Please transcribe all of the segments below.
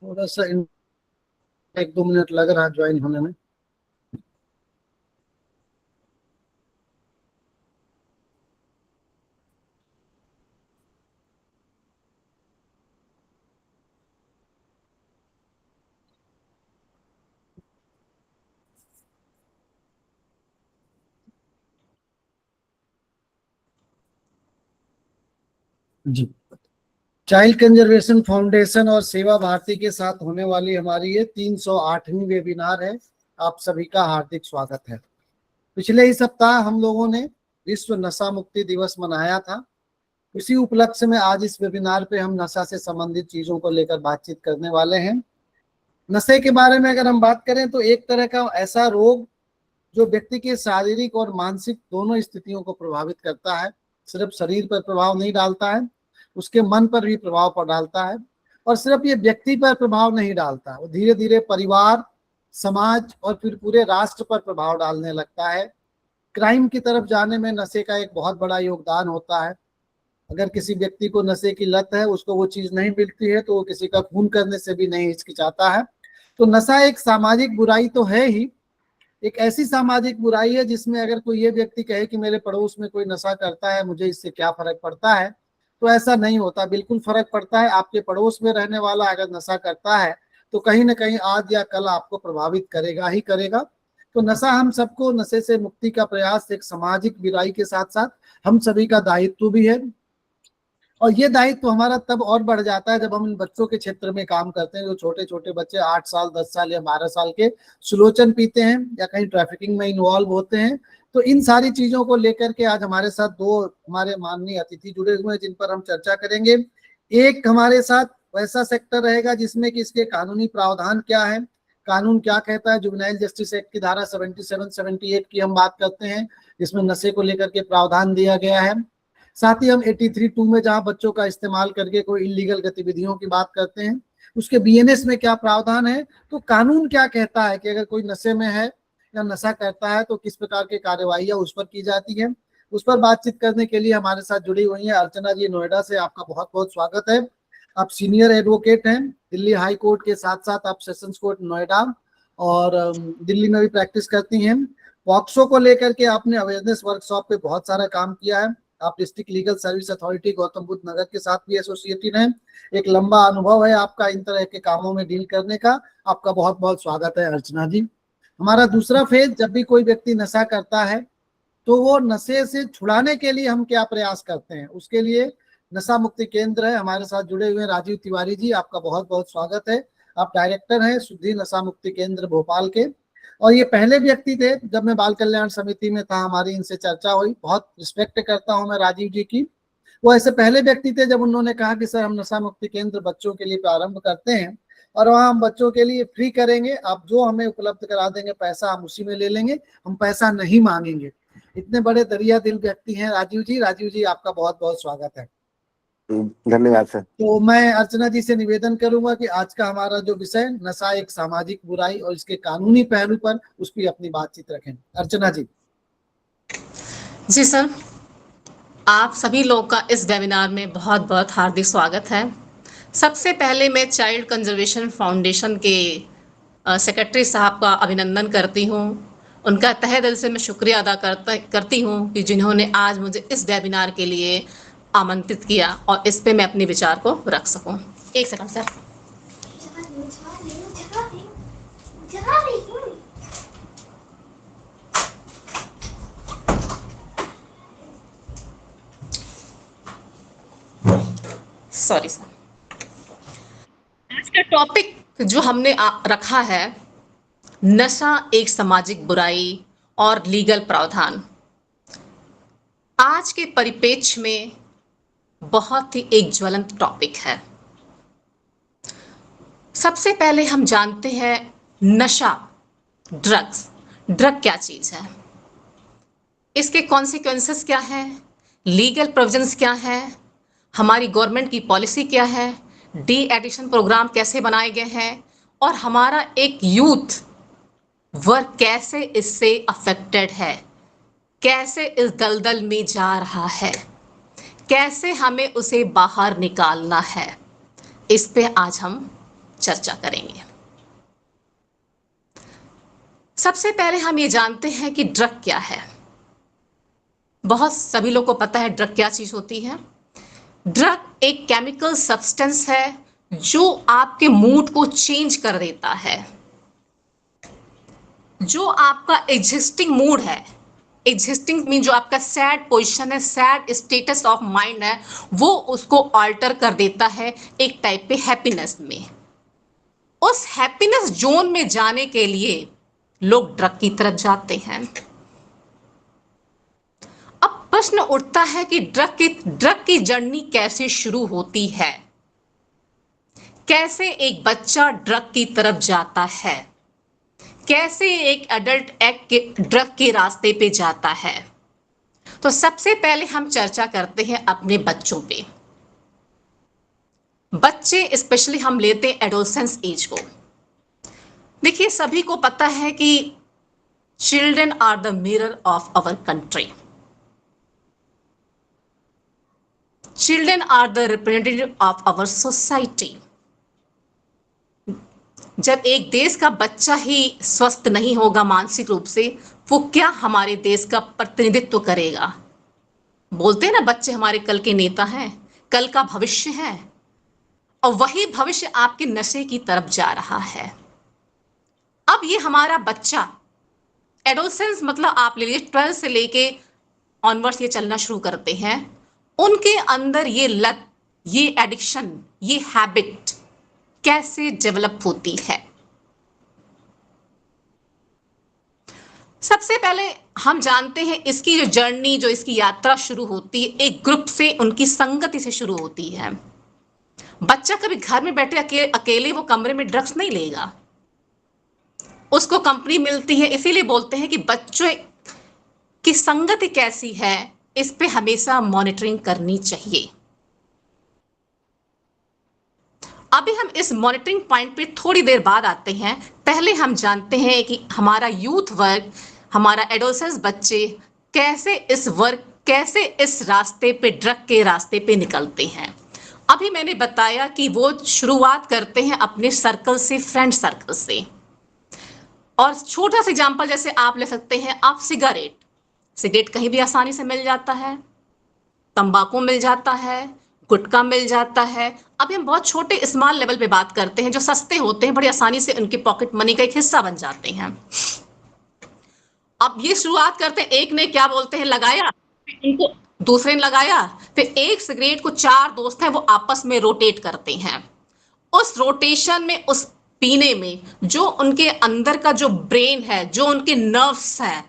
थोड़ा सा 1-2 मिनट लग रहा है ज्वाइन होने में। जी, चाइल्ड कंजर्वेशन फाउंडेशन और सेवा भारती के साथ होने वाली हमारी ये 308वीं वेबिनार है। आप सभी का हार्दिक स्वागत है। पिछले ही सप्ताह हम लोगों ने विश्व नशा मुक्ति दिवस मनाया था। इसी उपलक्ष्य में आज इस वेबिनार पे हम नशा से संबंधित चीजों को लेकर बातचीत करने वाले हैं। नशे के बारे में अगर हम बात करें तो एक तरह का ऐसा रोग जो व्यक्ति के शारीरिक और मानसिक दोनों स्थितियों को प्रभावित करता है। सिर्फ शरीर पर प्रभाव नहीं डालता है, उसके मन पर भी प्रभाव पर डालता है। और सिर्फ ये व्यक्ति पर प्रभाव नहीं डालता, वो धीरे धीरे परिवार, समाज और फिर पूरे राष्ट्र पर प्रभाव डालने लगता है। क्राइम की तरफ जाने में नशे का एक बहुत बड़ा योगदान होता है। अगर किसी व्यक्ति को नशे की लत है, उसको वो चीज नहीं मिलती है तो वो किसी का खून करने से भी नहीं हिचकिचाता है। तो नशा एक सामाजिक बुराई तो है ही, एक ऐसी सामाजिक बुराई है जिसमें अगर कोई ये व्यक्ति कहे कि मेरे पड़ोस में कोई नशा करता है, मुझे इससे क्या फर्क पड़ता है, तो ऐसा नहीं होता। बिल्कुल फर्क पड़ता है। आपके पड़ोस में रहने वाला अगर नशा करता है तो कहीं ना कहीं आज या कल आपको प्रभावित करेगा ही करेगा। तो नशा हम सबको, नशे से मुक्ति का प्रयास एक सामाजिक बुराई के साथ साथ हम सभी का दायित्व भी है। और ये दायित्व हमारा तब और बढ़ जाता है जब हम इन बच्चों के क्षेत्र में काम करते हैं। जो छोटे छोटे बच्चे 8 साल, 10 साल या 12 साल के सुलोचन पीते हैं या कहीं ट्रैफिकिंग में इन्वॉल्व होते हैं। तो इन सारी चीजों को लेकर के आज हमारे साथ दो हमारे माननीय अतिथि जुड़े हुए हैं जिन पर हम चर्चा करेंगे। एक हमारे साथ वैसा सेक्टर रहेगा जिसमें कि इसके कानूनी प्रावधान क्या है, कानून क्या कहता है। जुवेनाइल जस्टिस एक्ट की धारा 77, 78 की हम बात करते हैं, जिसमें नशे को लेकर के प्रावधान दिया गया है। साथ ही हम 83(2) में जहां बच्चों का इस्तेमाल करके कोई इलीगल गतिविधियों की बात करते हैं, उसके बीएनएस में क्या प्रावधान है। तो कानून क्या कहता है कि अगर कोई नशे में है या नशा करता है तो किस प्रकार की कार्यवाही उस पर की जाती है। उस पर बातचीत करने के लिए हमारे साथ जुड़ी हुई है अर्चना जी नोएडा से। आपका बहुत बहुत स्वागत है। आप सीनियर एडवोकेट हैं दिल्ली हाई कोर्ट के साथ साथ आप सेशंस कोर्ट नोएडा और दिल्ली में भी प्रैक्टिस करती हैं। पॉक्सो को लेकर के आपने अवेयरनेस वर्कशॉप पे बहुत सारा काम किया है। आप district legal service authority Gautam Buddh Nagar के साथ भी एसोसिएटेड हैं। एक लंबा अनुभव है आपका इन तरह के कामों में डील करने का। आपका बहुत बहुत स्वागत है अर्चना जी। हमारा दूसरा फेज, जब भी कोई व्यक्ति नशा करता है तो वो नशे से छुड़ाने के लिए हम क्या प्रयास करते हैं, उसके लिए नशा मुक्ति केंद्र है। हमारे साथ जुड़े हुए राजीव तिवारी जी, आपका बहुत बहुत स्वागत है। आप डायरेक्टर हैं शुद्धि नशा मुक्ति केंद्र भोपाल के। और ये पहले व्यक्ति थे जब मैं बाल कल्याण समिति में था, हमारी इनसे चर्चा हुई। बहुत रिस्पेक्ट करता हूं मैं राजीव जी की। वो ऐसे पहले व्यक्ति थे जब उन्होंने कहा कि सर हम नशा मुक्ति केंद्र बच्चों के लिए प्रारंभ करते हैं और वहाँ हम बच्चों के लिए फ्री करेंगे, आप जो हमें उपलब्ध करा देंगे पैसा हम उसी में ले लेंगे, हम पैसा नहीं मांगेंगे। इतने बड़े दरिया दिल व्यक्ति हैं राजीव जी। राजीव जी आपका बहुत बहुत स्वागत है। धन्यवाद सर। तो मैं अर्चना जी से निवेदन करूंगा कि आज का हमारा जो विषय नशा एक सामाजिक बुराई और इसके कानूनी पहलू पर उस पर अपनी बातचीत रखें। अर्चना जी। जी सर, आप सभी लोग का इस वेबिनार में बहुत बहुत हार्दिक स्वागत है। सबसे पहले मैं चाइल्ड कंजर्वेशन फाउंडेशन के सेक्रेटरी साहब का अभिनंदन करती हूँ। उनका तहे दिल से मैं शुक्रिया अदा करती हूँ कि जिन्होंने आज मुझे इस वेबिनार के लिए आमंत्रित किया और इस पे मैं अपने विचार को रख सकूँ। एक सेकंड सर। Sorry sir. आज का टॉपिक जो हमने रखा है, नशा एक सामाजिक बुराई और लीगल प्रावधान, आज के परिप्रेक्ष्य में बहुत ही एक ज्वलंत टॉपिक है। सबसे पहले हम जानते हैं नशा, ड्रग क्या चीज है, इसके कॉन्सिक्वेंसेस क्या है, लीगल प्रोविजंस क्या है, हमारी गवर्नमेंट की पॉलिसी क्या है, डी एडिक्शन प्रोग्राम कैसे बनाए गए हैं और हमारा एक यूथ वर्ग कैसे इससे अफेक्टेड है, कैसे इस दलदल में जा रहा है, कैसे हमें उसे बाहर निकालना है। इस पे आज हम चर्चा करेंगे। सबसे पहले हम ये जानते हैं कि ड्रग क्या है। बहुत सभी लोग को पता है ड्रग क्या चीज होती है। ड्रग एक केमिकल सब्सटेंस है जो आपके मूड को चेंज कर देता है। जो आपका एग्जिस्टिंग मूड है, एग्जिस्टिंग मीन जो आपका सैड पोजीशन है, सैड स्टेटस ऑफ माइंड है, वो उसको ऑल्टर कर देता है एक टाइप पे हैप्पीनेस में। उस हैप्पीनेस जोन में जाने के लिए लोग ड्रग की तरफ जाते हैं। अब प्रश्न उठता है कि ड्रग की जर्नी कैसे शुरू होती है, कैसे एक बच्चा ड्रग की तरफ जाता है, कैसे एक एडल्ट ड्रग के रास्ते पे जाता है। तो सबसे पहले हम चर्चा करते हैं अपने बच्चों पे। बच्चे स्पेशली हम लेते हैं एडोलसेंस एज को। देखिए सभी को पता है कि children are the mirror of our country. Children are the representative of our society. जब एक देश का बच्चा ही स्वस्थ नहीं होगा मानसिक रूप से, वो क्या हमारे देश का प्रतिनिधित्व करेगा। बोलते हैं ना बच्चे हमारे कल के नेता हैं, कल का भविष्य है, और वही भविष्य आपके नशे की तरफ जा रहा है। अब ये हमारा बच्चा एडोलसेंस मतलब आप ले लीजिए 12 से लेके ऑनवर्ड्स ये चलना शुरू करते हैं, उनके अंदर ये लत, ये एडिक्शन, ये हैबिट कैसे डेवलप होती है। सबसे पहले हम जानते हैं इसकी जो जर्नी, जो इसकी यात्रा शुरू होती है, एक ग्रुप से, उनकी संगति से शुरू होती है। बच्चा कभी घर में बैठे अकेले वो कमरे में ड्रग्स नहीं लेगा, उसको कंपनी मिलती है। इसीलिए बोलते हैं कि बच्चों की संगति कैसी है, इस पे हमेशा मॉनिटरिंग करनी चाहिए। अभी हम इस मॉनिटरिंग पॉइंट पे थोड़ी देर बाद आते हैं। पहले हम जानते हैं कि हमारा यूथ वर्ग, हमारा एडोलसेंस बच्चे कैसे इस रास्ते पे, ड्रग के रास्ते पे निकलते हैं। अभी मैंने बताया कि वो शुरुआत करते हैं अपने सर्कल से, फ्रेंड सर्कल से। और छोटा सा एग्जाम्पल जैसे आप ले सकते हैं, आप सिगरेट कहीं भी आसानी से मिल जाता है, तंबाकू मिल जाता है, गुटखा मिल जाता है। अभी हम बहुत छोटे स्मॉल लेवल पे बात करते हैं, जो सस्ते होते हैं, बड़ी आसानी से उनके पॉकेट मनी का एक हिस्सा बन जाते हैं। अब ये शुरुआत करते हैं, एक ने क्या बोलते हैं लगाया, इनको दूसरे ने लगाया, फिर एक सिगरेट को 4 दोस्त हैं वो आपस में रोटेट करते हैं। उस रोटेशन में, उस पीने में, जो उनके अंदर का जो ब्रेन है, जो उनके नर्व्स है,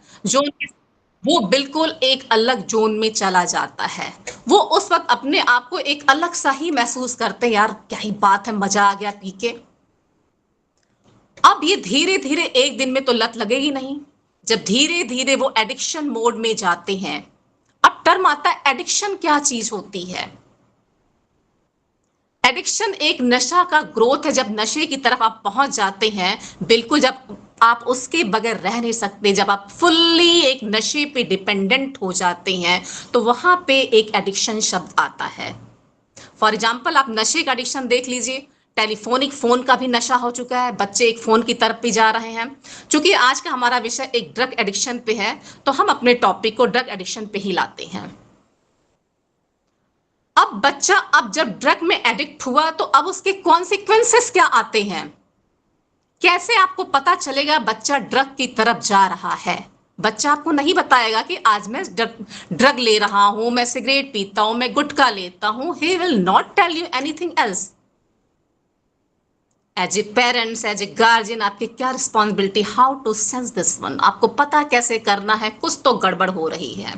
वो बिल्कुल एक अलग जोन में चला जाता है। वो उस वक्त अपने आप को एक अलग सा ही महसूस करते हैं, यार क्या ही बात है, मजा आ गया पी के। अब ये धीरे धीरे एक दिन में तो लत लगेगी नहीं, जब धीरे धीरे वो एडिक्शन मोड में जाते हैं। अब टर्म आता है एडिक्शन क्या चीज होती है। एडिक्शन एक नशा का ग्रोथ है। जब नशे की तरफ आप पहुंच जाते हैं, बिल्कुल जब आप उसके बगैर रह नहीं सकते, जब आप फुल्ली एक नशे पे डिपेंडेंट हो जाते हैं, तो वहां पे एक एडिक्शन शब्द आता है। फॉर एग्जाम्पल आप नशे का एडिक्शन देख लीजिए, टेलीफोनिक फोन का भी नशा हो चुका है, बच्चे एक फोन की तरफ भी जा रहे हैं। क्योंकि आज का हमारा विषय एक ड्रग एडिक्शन पे है, तो हम अपने टॉपिक को ड्रग एडिक्शन पे ही लाते हैं। अब बच्चा अब जब ड्रग में एडिक्ट हुआ, तो अब उसके कॉन्सिक्वेंसेस क्या आते हैं, कैसे आपको पता चलेगा बच्चा ड्रग की तरफ जा रहा है। बच्चा आपको नहीं बताएगा कि आज मैं ड्रग ले रहा हूं, मैं सिगरेट पीता हूं, मैं गुटखा लेता हूं। He will not tell you anything else. As a parents, as a guardian, आपकी क्या responsibility, how to sense this one. आपको पता कैसे करना है, कुछ तो गड़बड़ हो रही है।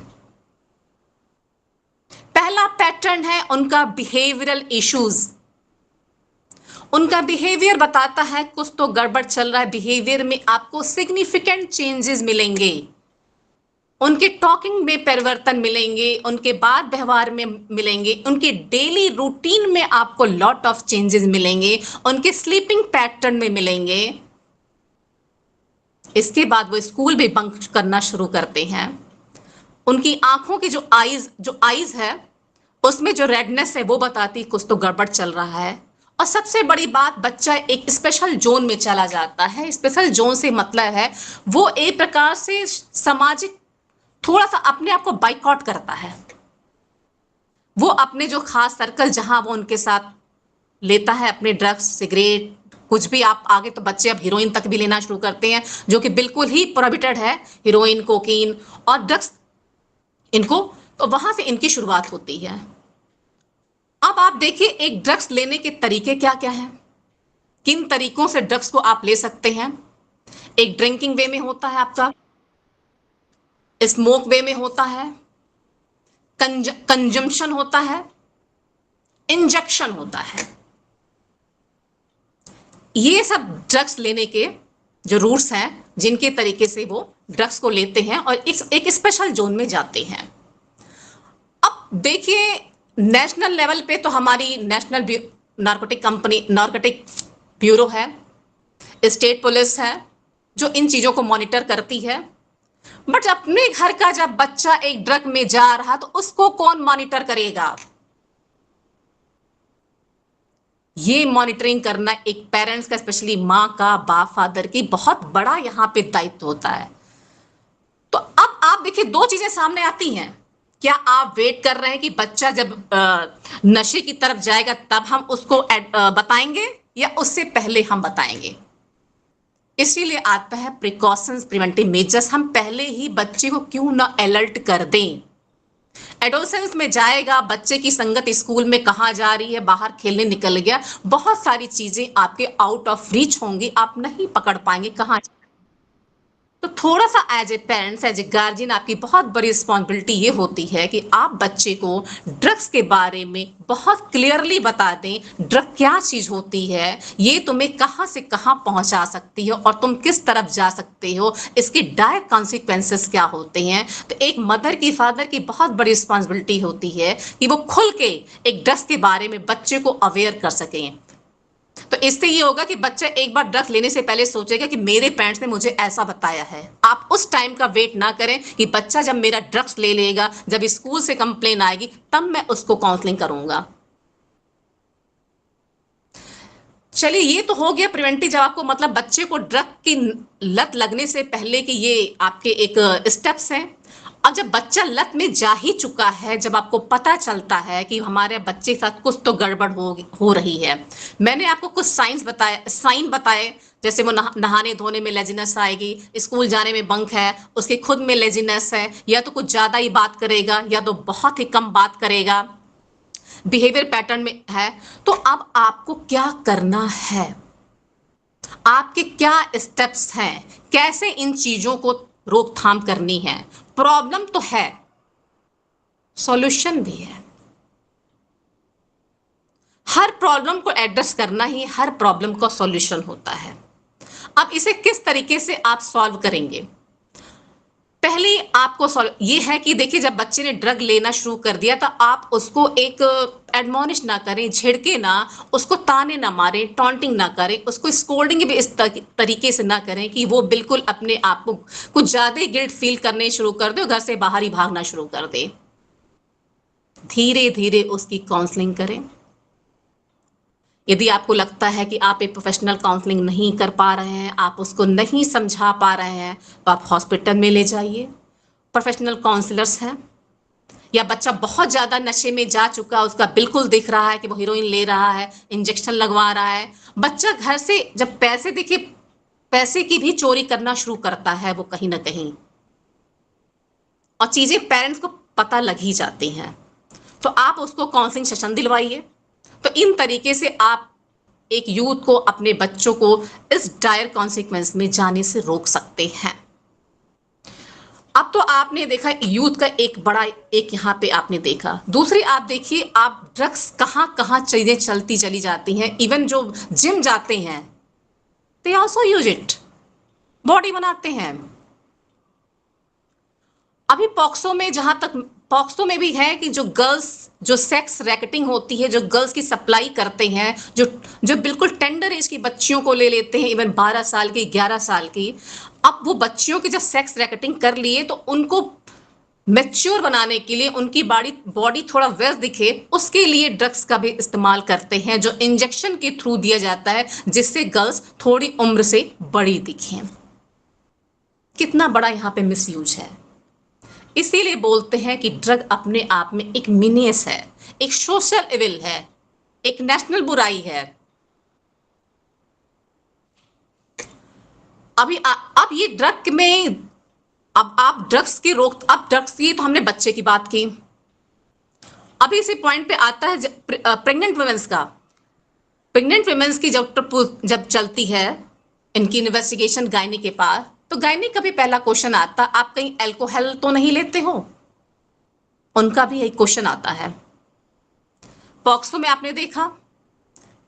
पहला पैटर्न है उनका बिहेवियरल इश्यूज। उनका बिहेवियर बताता है कुछ तो गड़बड़ चल रहा है। बिहेवियर में आपको सिग्निफिकेंट चेंजेस मिलेंगे, उनके टॉकिंग में परिवर्तन मिलेंगे, उनके बात व्यवहार में मिलेंगे, उनके डेली रूटीन में आपको लॉट ऑफ चेंजेस मिलेंगे, उनके स्लीपिंग पैटर्न में मिलेंगे। इसके बाद वो स्कूल भी बंक करना शुरू करते हैं। उनकी आंखों की जो आईज है, उसमें जो रेडनेस है वो बताती कुछ तो गड़बड़ चल रहा है। और सबसे बड़ी बात, बच्चा एक स्पेशल जोन में चला जाता है। स्पेशल जोन से मतलब है वो एक प्रकार से सामाजिक थोड़ा सा अपने आप को बाइकआउट करता है। वो अपने जो खास सर्कल जहां वो उनके साथ लेता है अपने ड्रग्स, सिगरेट, कुछ भी, आप आगे तो बच्चे अब हीरोइन तक भी लेना शुरू करते हैं, जो कि बिल्कुल ही प्रोहिबिटेड है, हीरोइन, कोकीन और ड्रग्स इनको, तो वहां से इनकी शुरुआत होती है। अब आप देखिए एक ड्रग्स लेने के तरीके क्या क्या हैं, किन तरीकों से ड्रग्स को आप ले सकते हैं। एक ड्रिंकिंग वे में होता है, आपका स्मोक वे में होता है, कंजम्पशन होता है, इंजेक्शन होता है। ये सब ड्रग्स लेने के जो रूट्स हैं, जिनके तरीके से वो ड्रग्स को लेते हैं और एक स्पेशल जोन में जाते हैं। अब देखिए नेशनल लेवल पे तो हमारी नेशनल नार्कोटिक ब्यूरो है, स्टेट पुलिस है, जो इन चीजों को मॉनिटर करती है। बट अपने घर का जब बच्चा एक ड्रग में जा रहा तो उसको कौन मॉनिटर करेगा? ये मॉनिटरिंग करना एक पेरेंट्स का, स्पेशली माँ का, बाप, फादर की बहुत बड़ा यहाँ पे दायित्व होता है। तो अब आप देखिए दो चीजें सामने आती हैं। क्या आप वेट कर रहे हैं कि बच्चा जब नशे की तरफ जाएगा तब हम उसको बताएंगे, या उससे पहले हम बताएंगे? इसीलिए आता है प्रिकॉशंस, प्रिवेंटिव मेजर्स। हम पहले ही बच्चे को क्यों ना अलर्ट कर दें। एडोलसेंस में जाएगा, बच्चे की संगत स्कूल में कहाँ जा रही है, बाहर खेलने निकल गया, बहुत सारी चीजें आपके आउट ऑफ रीच होंगी, आप नहीं पकड़ पाएंगे कहाँ। तो थोड़ा सा as a parents, as a guardian, आपकी बहुत बड़ी रिस्पॉन्सिबिलिटी ये होती है कि आप बच्चे को ड्रग्स के बारे में बहुत क्लियरली बता दें। ड्रग क्या चीज होती है, ये तुम्हें कहाँ से कहाँ पहुंचा सकती है और तुम किस तरफ जा सकते हो, इसके डायरेक्ट कॉन्सिक्वेंसेस क्या होते हैं। तो एक मदर की, फादर की बहुत बड़ी रिस्पॉन्सिबिलिटी होती है कि वो खुल के एक ड्रग्स के बारे में बच्चे को अवेयर कर सकें। तो इससे ये होगा कि बच्चा एक बार ड्रग्स लेने से पहले सोचेगा कि मेरे पेरेंट्स ने मुझे ऐसा बताया है। आप उस टाइम का वेट ना करें कि बच्चा जब मेरा ड्रग्स ले लेगा, जब स्कूल से कंप्लेन आएगी, तब मैं उसको काउंसलिंग करूंगा। चलिए ये तो हो गया प्रिवेंटिव, जब आपको मतलब बच्चे को ड्रग की लत लगने से पहले कि ये आपके एक स्टेप्स हैं। अब जब बच्चा लत में जा ही चुका है, जब आपको पता चलता है कि हमारे बच्चे के साथ कुछ तो गड़बड़ हो रही है, मैंने आपको कुछ साइन बताए, जैसे वो नहाने धोने में लेजीनेस आएगी, स्कूल जाने में बंक है, उसके खुद में लेजीनेस है, या तो कुछ ज्यादा ही बात करेगा या तो बहुत ही कम बात करेगा, बिहेवियर पैटर्न में है। तो अब आपको क्या करना है, आपके क्या स्टेप्स हैं, कैसे इन चीजों को रोकथाम करनी है। प्रॉब्लम तो है, सॉल्यूशन भी है। हर प्रॉब्लम को एड्रेस करना ही हर प्रॉब्लम का सॉल्यूशन होता है। अब इसे किस तरीके से आप सॉल्व करेंगे? पहले आपको ये है कि देखिए जब बच्चे ने ड्रग लेना शुरू कर दिया तो आप उसको एक एडमोनिश ना करें, झिड़के ना, उसको ताने ना मारें, टॉन्टिंग ना करें, उसको स्कोल्डिंग भी इस तरीके से ना करें कि वो बिल्कुल अपने आप को कुछ ज्यादा ही गिल्ट फील करने शुरू कर दे, घर से बाहर ही भागना शुरू कर दे। धीरे धीरे उसकी काउंसलिंग करें। यदि आपको लगता है कि आप एक प्रोफेशनल काउंसलिंग नहीं कर पा रहे हैं, आप उसको नहीं समझा पा रहे हैं, तो आप हॉस्पिटल में ले जाइए, प्रोफेशनल काउंसलर्स हैं। या बच्चा बहुत ज्यादा नशे में जा चुका, उसका बिल्कुल दिख रहा है कि वो हीरोइन ले रहा है, इंजेक्शन लगवा रहा है, बच्चा घर से जब पैसे देखिए, पैसे की भी चोरी करना शुरू करता है वो कहीं ना कहीं, और चीजें पेरेंट्स को पता लग ही जाती हैं, तो आप उसको काउंसलिंग सेशन दिलवाइए। तो इन तरीके से आप एक यूथ को, अपने बच्चों को इस डायर कॉन्सिक्वेंस में जाने से रोक सकते हैं। अब तो आपने देखा यूथ का एक बड़ा एक यहाँ पे आपने देखा। दूसरी आप देखिए, आप ड्रग्स कहाँ कहाँ चीजें चलती चली जाती हैं। इवन जो जिम जाते हैं, they also use it, body बनाते हैं। अभी पॉक्सो में, जहां तक पॉक्सो में भी है कि जो गर्ल्स, जो सेक्स रैकेटिंग होती है, जो गर्ल्स की सप्लाई करते हैं, जो बिल्कुल टेंडर एज की बच्चियों को ले लेते हैं, इवन 12 साल की, 11 साल की। अब वो बच्चियों की जब सेक्स रैकेटिंग कर लिए तो उनको मैच्योर बनाने के लिए, उनकी बॉडी थोड़ा वेल दिखे, उसके लिए ड्रग्स का भी इस्तेमाल करते हैं, जो इंजेक्शन के थ्रू दिया जाता है, जिससे गर्ल्स थोड़ी उम्र से बड़ी दिखें। कितना बड़ा यहाँ पे मिसयूज है। इसीलिए बोलते हैं कि ड्रग अपने आप में एक मीनियस है, एक सोशल इविल है, एक नेशनल बुराई है। अब ये ड्रग में, अब आप ड्रग्स की अब ड्रग्स की तो हमने बच्चे की बात की। अभी इसी पॉइंट पे आता है प्रेग्नेंट वुमेन्स का। प्रेग्नेंट वुमेन्स की जब चलती है इनकी इन्वेस्टिगेशन गायनी के पास, तो गायनी का भी पहला क्वेश्चन आता, आप कहीं अल्कोहल तो नहीं लेते हो? उनका भी एक क्वेश्चन आता है। पॉक्सो में आपने देखा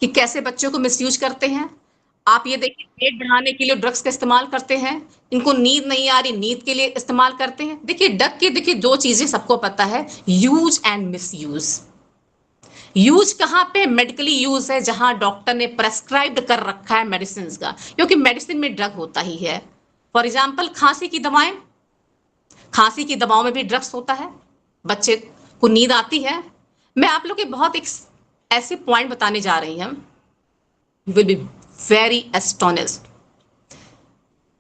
कि कैसे बच्चों को मिसयूज करते हैं। आप ये देखिए, पेट बढ़ाने के लिए ड्रग्स का इस्तेमाल करते हैं, इनको नींद नहीं आ रही, नींद के लिए इस्तेमाल करते हैं। देखिए ड्रग की देखिए दो चीजें सबको पता है, यूज एंड मिसयूज। यूज कहां पे? मेडिकली यूज है, जहां डॉक्टर ने प्रेस्क्राइब्ड कर रखा है मेडिसिन का, क्योंकि मेडिसिन में ड्रग होता ही है। फॉर एग्जाम्पल खांसी की दवाएं, खांसी की दवाओं में भी ड्रग्स होता है। बच्चे को नींद आती है। मैं आप लोग के बहुत एक ऐसे पॉइंट बताने जा रही हूं, you will be very astonished.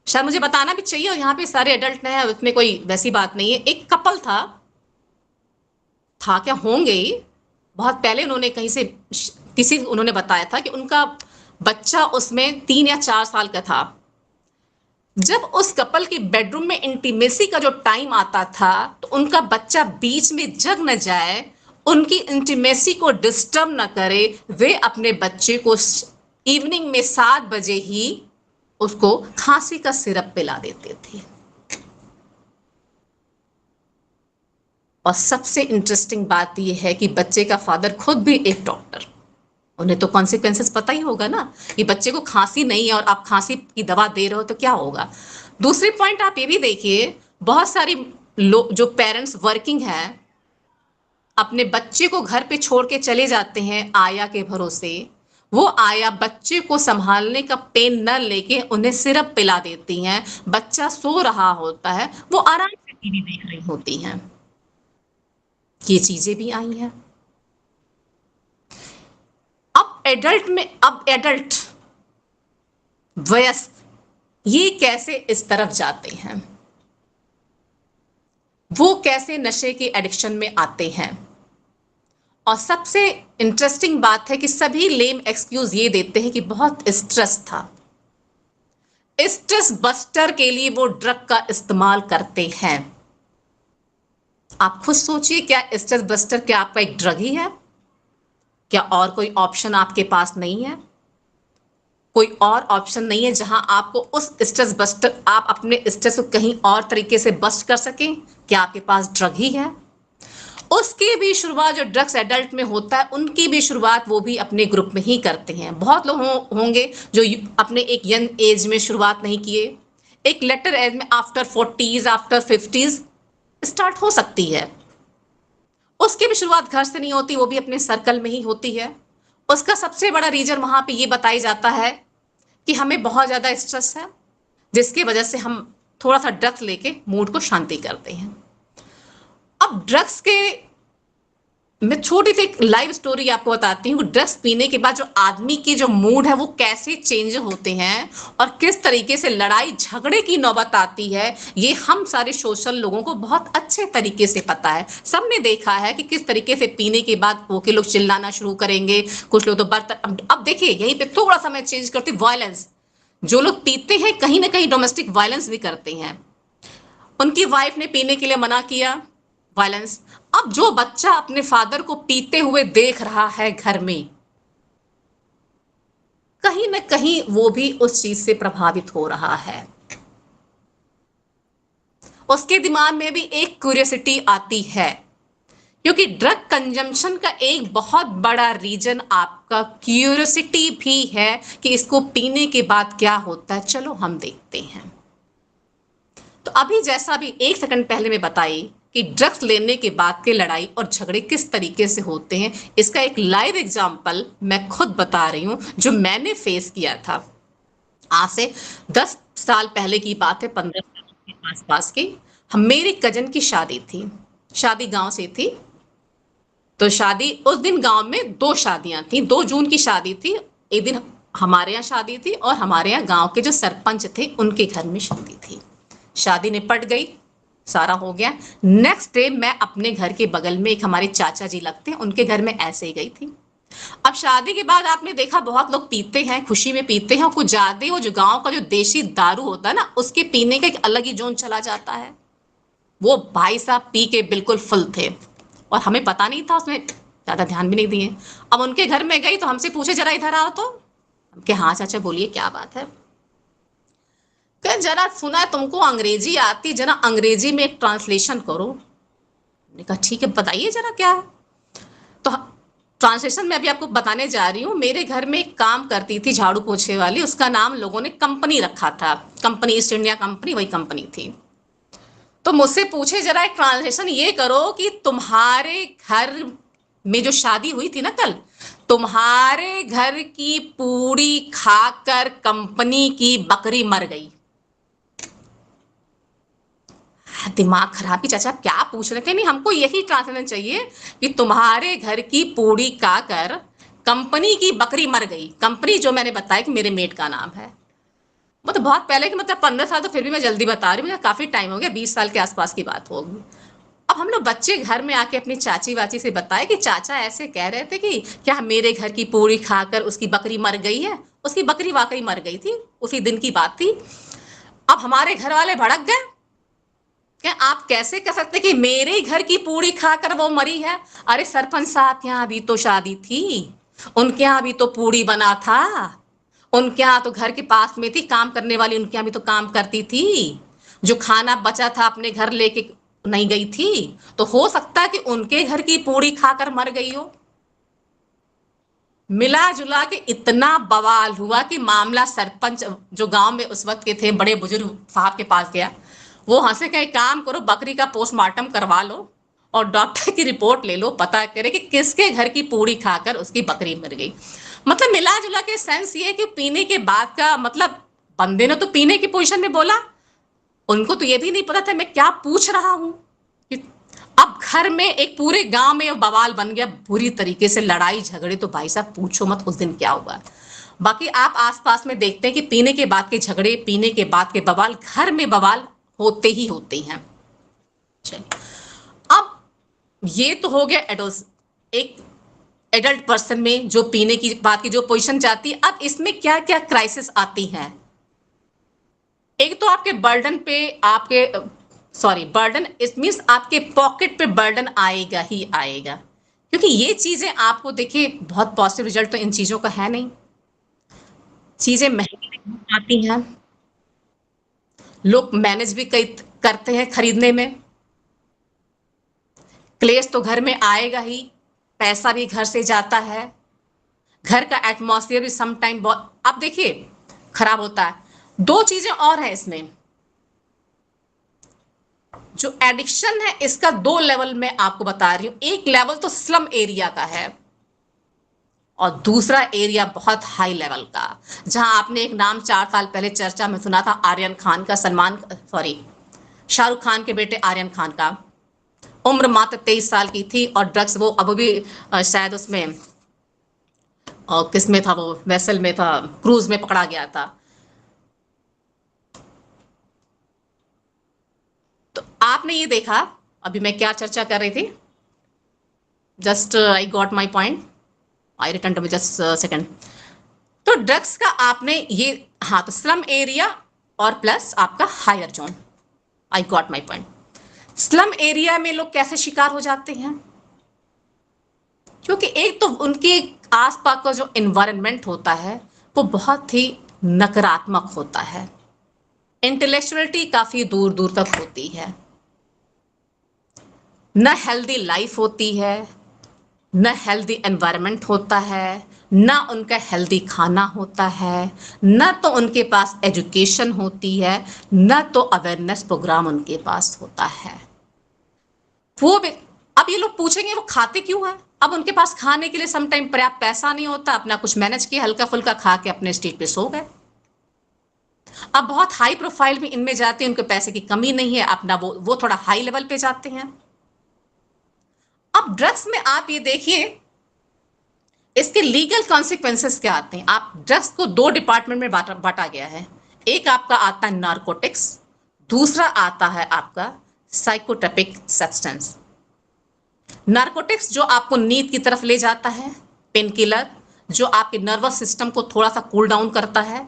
शायद मुझे बताना भी चाहिए, और यहाँ पे सारे एडल्ट हैं, उसमें कोई वैसी बात नहीं है। एक कपल था क्या, होंगे ही, बहुत पहले उन्होंने कहीं से किसी उन्होंने बताया था कि उनका बच्चा उसमें 3 या 4 साल का था। जब उस कपल की बेडरूम में इंटीमेसी का जो टाइम आता था, तो उनका बच्चा बीच में जग न जाए, उनकी इंटीमेसी को डिस्टर्ब न करे, वे अपने बच्चे को इवनिंग में 7 बजे ही उसको खांसी का सिरप पिला देते थे। और सबसे इंटरेस्टिंग बात यह है कि बच्चे का फादर खुद भी एक डॉक्टर, उन्हें तो कॉन्सिक्वेंसेस पता ही होगा ना कि बच्चे को खांसी नहीं है और आप खांसी की दवा दे रहे हो तो क्या होगा। दूसरी पॉइंट आप ये भी देखिए, बहुत सारी लोग जो पेरेंट्स वर्किंग हैं, अपने बच्चे को घर पे छोड़ के चले जाते हैं आया के भरोसे। वो आया बच्चे को संभालने का पेन न लेके उन्हें सिरप पिला देती हैं। बच्चा सो रहा होता है, वो आराम से टीवी देख रही होती हैं। ये चीजें भी आई हैं। अब एडल्ट वयस्क ये कैसे इस तरफ जाते हैं, वो कैसे नशे के एडिक्शन में आते हैं। और सबसे इंटरेस्टिंग बात है कि सभी लेम एक्सक्यूज ये देते हैं कि बहुत स्ट्रेस था, स्ट्रेस बस्टर के लिए वो ड्रग का इस्तेमाल करते हैं। आप खुद सोचिए, क्या स्ट्रेस बस्टर क्या आपका एक ड्रग ही है? क्या और कोई ऑप्शन आपके पास नहीं है? कोई और ऑप्शन नहीं है जहां आपको उस स्ट्रेस बस्टर, आप अपने स्ट्रेस को कहीं और तरीके से बस्ट कर सकें? क्या आपके पास ड्रग ही है? उसकी भी शुरुआत जो ड्रग्स एडल्ट में होता है, उनकी भी शुरुआत वो भी अपने ग्रुप में ही करते हैं। बहुत लोग होंगे जो अपने एक यंग एज में शुरुआत नहीं किए, एक लेटर एज में after 40s after 50s start हो सकती है। उसकी भी शुरुआत घर से नहीं होती, वो भी अपने सर्कल में ही होती है। उसका सबसे बड़ा रीजन वहां पे ये बताया जाता है कि हमें बहुत ज्यादा स्ट्रेस है, जिसकी वजह से हम थोड़ा सा ड्रग्स लेके मूड को शांति करते हैं। अब ड्रग्स के, मैं छोटी सी एक लाइव स्टोरी आपको बताती हूँ। ड्रग्स पीने के बाद जो आदमी के जो मूड है वो कैसे चेंज होते हैं और किस तरीके से लड़ाई झगड़े की नौबत आती है, ये हम सारे सोशल लोगों को बहुत अच्छे तरीके से पता है। सबने देखा है कि किस तरीके से पीने के बाद वो के लोग चिल्लाना शुरू करेंगे, कुछ लोग तो बर्तन। अब देखिए यहीं पे थोड़ा सा मैं चेंज करती, वायलेंस। जो लोग पीते हैं कहीं ना कहीं डोमेस्टिक वायलेंस भी करते हैं। उनकी वाइफ ने पीने के लिए मना किया, वायलेंस। अब जो बच्चा अपने फादर को पीते हुए देख रहा है घर में, कहीं ना कहीं वो भी उस चीज से प्रभावित हो रहा है। उसके दिमाग में भी एक क्यूरियोसिटी आती है, क्योंकि ड्रग कंजम्पशन का एक बहुत बड़ा रीजन आपका क्यूरियोसिटी भी है कि इसको पीने के बाद क्या होता है, चलो हम देखते हैं। तो अभी जैसा भी 1 सेकंड पहले मैं बताई कि ड्रग्स लेने के बाद के लड़ाई और झगड़े किस तरीके से होते हैं, इसका एक लाइव एग्जांपल मैं खुद बता रही हूं जो मैंने फेस किया था। आज से 10 साल पहले की बात है, 15 साल के आसपास की। मेरी कजन की शादी थी, शादी गांव से थी। तो शादी उस दिन गांव में 2 शादियां थी, 2 जून की शादी थी। एक दिन हमारे यहाँ शादी थी और हमारे यहाँ गांव के जो सरपंच थे उनके घर में शादी थी। शादी निपट गई, सारा हो गया। नेक्स्ट डे मैं अपने घर के बगल में एक हमारे चाचा जी लगते हैं, उनके घर में ऐसे ही गई थी। अब शादी के बाद आपने देखा बहुत लोग पीते हैं, खुशी में पीते हैं, और कुछ ज्यादा वो जो गांव का जो देशी दारू होता है ना, उसके पीने का एक अलग ही जोन चला जाता है। वो भाई साहब पी के बिल्कुल फुल थे और हमें पता नहीं था, उसमें ज्यादा ध्यान भी नहीं दिए। अब उनके घर में गई तो हमसे पूछे जरा इधर आओ, तो कि हाँ चाचा बोलिए क्या बात है। कह जरा सुना है तुमको अंग्रेजी आती, जरा अंग्रेजी में एक ट्रांसलेशन करो। मैंने कहा ठीक है बताइए जरा क्या है। तो ट्रांसलेशन में अभी आपको बताने जा रही हूँ। मेरे घर में एक काम करती थी झाड़ू पोछे वाली, उसका नाम लोगों ने कंपनी रखा था, कंपनी ईस्ट इंडिया कंपनी, वही कंपनी थी। तो मुझसे पूछे जरा एक ट्रांसलेशन ये करो कि तुम्हारे घर में जो शादी हुई थी ना कल, तुम्हारे घर की पूरी खाकर कंपनी की बकरी मर गई। दिमाग खराब की चाचा क्या पूछ रहे थे। नहीं, हमको यही ट्रांसलेशन चाहिए कि तुम्हारे घर की पूरी खाकर कंपनी की बकरी मर गई। कंपनी जो मैंने बताया कि मेरे मेट का नाम है। मतलब बहुत पहले की, मतलब 15 साल, तो फिर भी मैं जल्दी बता रही हूँ, मुझे काफी टाइम हो गया, 20 साल के आसपास की बात होगी। अब हम लोग बच्चे घर में आके अपनी चाची वाची से बताए कि चाचा ऐसे कह रहे थे कि क्या मेरे घर की पूरी खाकर उसकी बकरी मर गई है। उसकी बकरी वाकई मर गई थी, उसी दिन की बात थी। अब हमारे घर वाले भड़क गए, क्या आप कैसे कह सकते कि मेरे घर की पूरी खाकर वो मरी है। अरे सरपंच साहब के यहाँ भी तो शादी थी, उनके यहाँ भी तो पूरी बना था, उनके यहाँ तो घर के पास में थी काम करने वाली, उनके यहाँ भी तो काम करती थी, जो खाना बचा था अपने घर लेके नहीं गई थी, तो हो सकता है कि उनके घर की पूरी खाकर मर गई हो। मिला जुला के इतना बवाल हुआ कि मामला सरपंच जो गांव में उस वक्त के थे बड़े बुजुर्ग साहब के पास गया। वो हंसे कहे काम करो, बकरी का पोस्टमार्टम करवा लो और डॉक्टर की रिपोर्ट ले लो, पता करे कि किसके घर की पूरी खाकर उसकी बकरी मर गई। मतलब मिला जुला के सेंस ये कि पीने के बाद का मतलब, बंदे ने तो पीने की पोजीशन में बोला, उनको तो ये भी नहीं पता था मैं क्या पूछ रहा हूं। अब घर में एक पूरे गांव में बवाल बन गया बुरी तरीके से, लड़ाई झगड़े तो भाई साहब पूछो मत उस दिन क्या हुआ। बाकी आप आसपास में देखते हैं कि पीने के बाद के झगड़े, पीने के बाद के बवाल, घर में बवाल होते ही होते हैं। चलिए, अब ये तो हो गया एक एडल्ट पर्सन में जो पीने की बात की जो पोजीशन जाती है। अब इसमें क्या क्या क्राइसिस आती हैं। एक तो आपके बर्डन पे, आपके सॉरी बर्डन इट मीन्स आपके पॉकेट पे बर्डन आएगा ही आएगा, क्योंकि ये चीजें आपको देखिए बहुत पॉजिटिव रिजल्ट तो इन चीजों का है नहीं। चीजें महंगी आती हैं, लोग मैनेज भी कई करते हैं खरीदने में। क्लेश तो घर में आएगा ही, पैसा भी घर से जाता है, घर का एटमॉस्फेयर भी सम टाइम बहुत आप देखिए खराब होता है। 2 चीजें और हैं इसमें। जो एडिक्शन है इसका 2 लेवल में आपको बता रही हूं। एक लेवल तो स्लम एरिया का है और दूसरा एरिया बहुत हाई लेवल का, जहां आपने एक नाम 4 साल पहले चर्चा में सुना था, आर्यन खान का, शाहरुख खान के बेटे आर्यन खान का। उम्र मात्र 23 साल की थी और ड्रग्स वो अब भी शायद उसमें और किस में था, वो वेसल में था, क्रूज में पकड़ा गया था। तो आपने ये देखा, अभी मैं क्या चर्चा कर रही थी, just I got my point, I return to me just second. तो ड्रग्स का आपने ये, हाँ, तो स्लम एरिया और प्लस आपका higher zone, I got my point. Slum area में लोग कैसे शिकार हो जाते हैं, क्योंकि एक तो उनके आसपास का जो एनवायरनमेंट होता है वो बहुत ही नकारात्मक होता है, इंटेलेक्चुअलिटी काफी दूर दूर तक होती है, न हेल्दी लाइफ होती है, न हेल्दी एनवायरनमेंट होता है, न उनका हेल्दी खाना होता है, न तो उनके पास एजुकेशन होती है, न तो अवेयरनेस प्रोग्राम उनके पास होता है। वो भी, अब ये लोग पूछेंगे वो खाते क्यों है। अब उनके पास खाने के लिए सम टाइम पर्याप्त पैसा नहीं होता, अपना कुछ मैनेज किया, हल्का फुल्का खा के अपने स्ट्रीट पे सो गए। अब बहुत हाई प्रोफाइल में इनमें जाते हैं, उनके पैसे की कमी नहीं है, अपना वो थोड़ा हाई लेवल पे जाते हैं। अब ड्रग्स में आप ये देखिए इसके लीगल कॉन्सिक्वेंसेस क्या आते हैं। आप ड्रग्स को दो डिपार्टमेंट में बांटा गया है। एक आपका आता है नार्कोटिक्स, दूसरा आता है आपका साइकोट्रोपिक सब्सटेंस। नार्कोटिक्स जो आपको नींद की तरफ ले जाता है, पेन किलर जो आपके नर्वस सिस्टम को थोड़ा सा कूल डाउन करता है।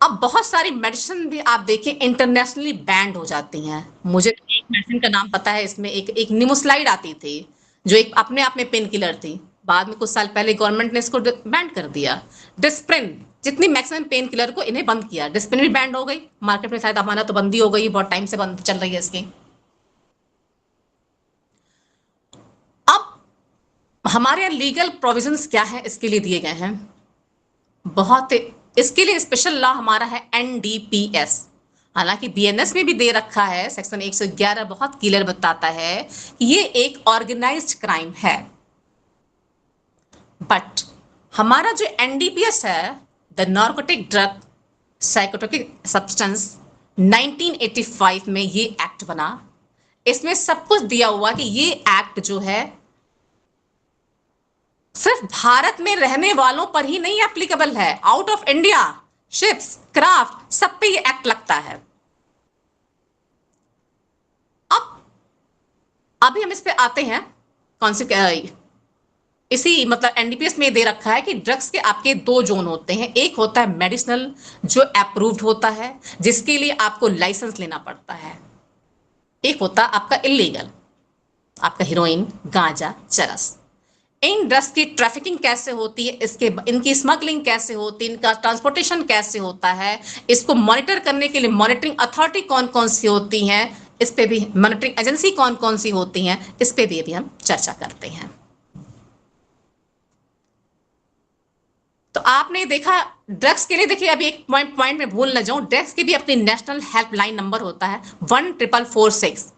अब बहुत सारी मेडिसिन भी आप देखें इंटरनेशनली बैंड हो जाती हैं। मुझे तो एक मेडिसिन का नाम पता है, इसमें एक निमोस्लाइड आती थी जो एक अपने आप में पेन किलर थी, बाद में कुछ साल पहले गवर्नमेंट ने इसको बैंड कर दिया। डिस्प्रिन, जितनी मैक्सिमम पेन किलर को इन्हें बंद किया, डिस्प्रिन भी बैंड हो गई मार्केट में, शायद हमारा तो बंदी हो गई, बहुत टाइम से बंद चल रही है इसकी। अब हमारे यहाँ लीगल प्रोविजंस क्या है इसके लिए दिए गए हैं, बहुत इसके लिए स्पेशल लॉ हमारा है एनडीपीएस। हालांकि बीएनएस में भी दे रखा है, सेक्शन 111 बहुत क्लियर बताता है कि ये एक ऑर्गेनाइज्ड क्राइम है। बट हमारा जो एनडीपीएस है, the narcotic drug psychotropic substance, 1985 में ये एक्ट बना। इसमें सब कुछ दिया हुआ कि ये एक्ट जो है सिर्फ भारत में रहने वालों पर ही नहीं एप्लीकेबल है, out of India ships craft सब पे ये एक्ट लगता है। अब अभी हम इस पे आते हैं कौन से इसी मतलब एनडीपीएस में दे रखा है कि ड्रग्स के आपके दो जोन होते हैं। एक होता है मेडिसिनल जो अप्रूव्ड होता है, जिसके लिए आपको लाइसेंस लेना पड़ता है। एक होता है आपका इलीगल, आपका हीरोइन, गांजा, चरस। इन ड्रग्स की ट्रैफिकिंग कैसे होती है, इनकी स्मगलिंग कैसे होती है, इनका ट्रांसपोर्टेशन कैसे होता है, इसको मॉनिटर करने के लिए मॉनिटरिंग अथॉरिटी कौन कौन सी होती हैं, इस पे भी मॉनिटरिंग एजेंसी कौन कौन सी होती हैं, इस पे भी अभी हम चर्चा करते हैं। तो आपने देखा ड्रग्स के लिए, देखिए अभी एक पॉइंट में भूल न जाऊं, ड्रग्स की भी अपनी नेशनल हेल्पलाइन नंबर होता है 1446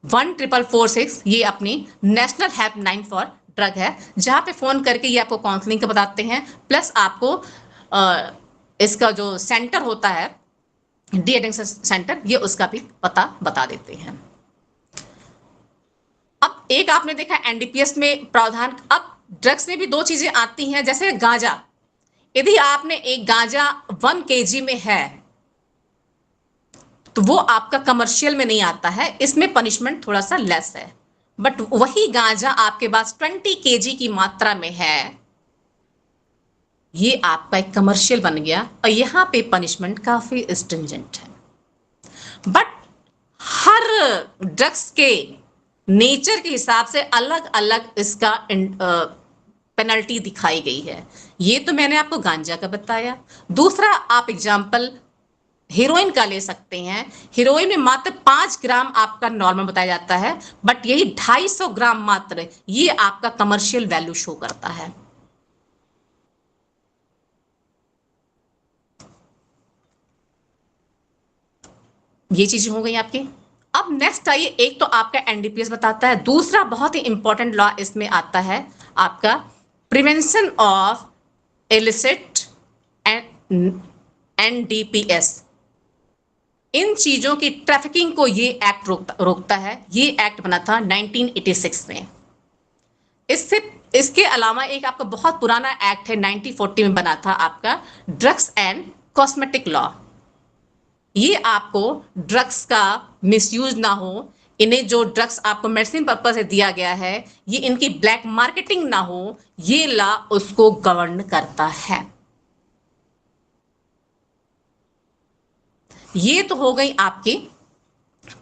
1446। ये अपनी नेशनल हेल्पलाइन फॉर ड्रग है, जहां पे फोन करके ये आपको काउंसलिंग का बताते हैं, प्लस आपको इसका जो सेंटर होता है डी एडिक्शन सेंटर, ये उसका भी पता बता देते हैं। अब एक आपने देखा एनडीपीएस में प्रावधान। अब ड्रग्स में भी दो चीजें आती हैं, जैसे गांजा। यदि आपने एक गांजा 1 kg में है तो वो आपका कमर्शियल में नहीं आता है, इसमें पनिशमेंट थोड़ा सा लेस है। बट वही गांजा आपके पास 20 kg की मात्रा में है, ये आपका एक कमर्शियल बन गया और यहां पे पनिशमेंट काफी स्ट्रिंजेंट है। बट हर ड्रग्स के नेचर के हिसाब से अलग अलग इसका पेनल्टी दिखाई गई है। ये तो मैंने आपको गांजा का बताया। दूसरा आप एग्जांपल हीरोइन का ले सकते हैं। हीरोइन में मात्र 5 ग्राम आपका नॉर्मल बताया जाता है, बट यही 250 ग्राम मात्र ये आपका कमर्शियल वैल्यू शो करता है। ये चीजें हो गई आपकी। अब नेक्स्ट आइए, एक तो आपका एनडीपीएस बताता है, दूसरा बहुत ही इंपॉर्टेंट लॉ इसमें आता है आपका प्रिवेंशन ऑफ इलिसिट एनडीपीएस। इन चीजों की ट्रैफिकिंग को ये एक्ट रोकता है। ये एक्ट बना था 1986 में। इसके अलावा एक आपका बहुत पुराना एक्ट है 1940 में बना था आपका ड्रग्स एंड कॉस्मेटिक लॉ। ये आपको ड्रग्स का मिसयूज ना हो, इन्हें जो ड्रग्स आपको मेडिसिन पर्पज से दिया गया है ये इनकी ब्लैक मार्केटिंग ना हो, ये लॉ उसको गवर्न करता है। ये तो हो गई आपकी।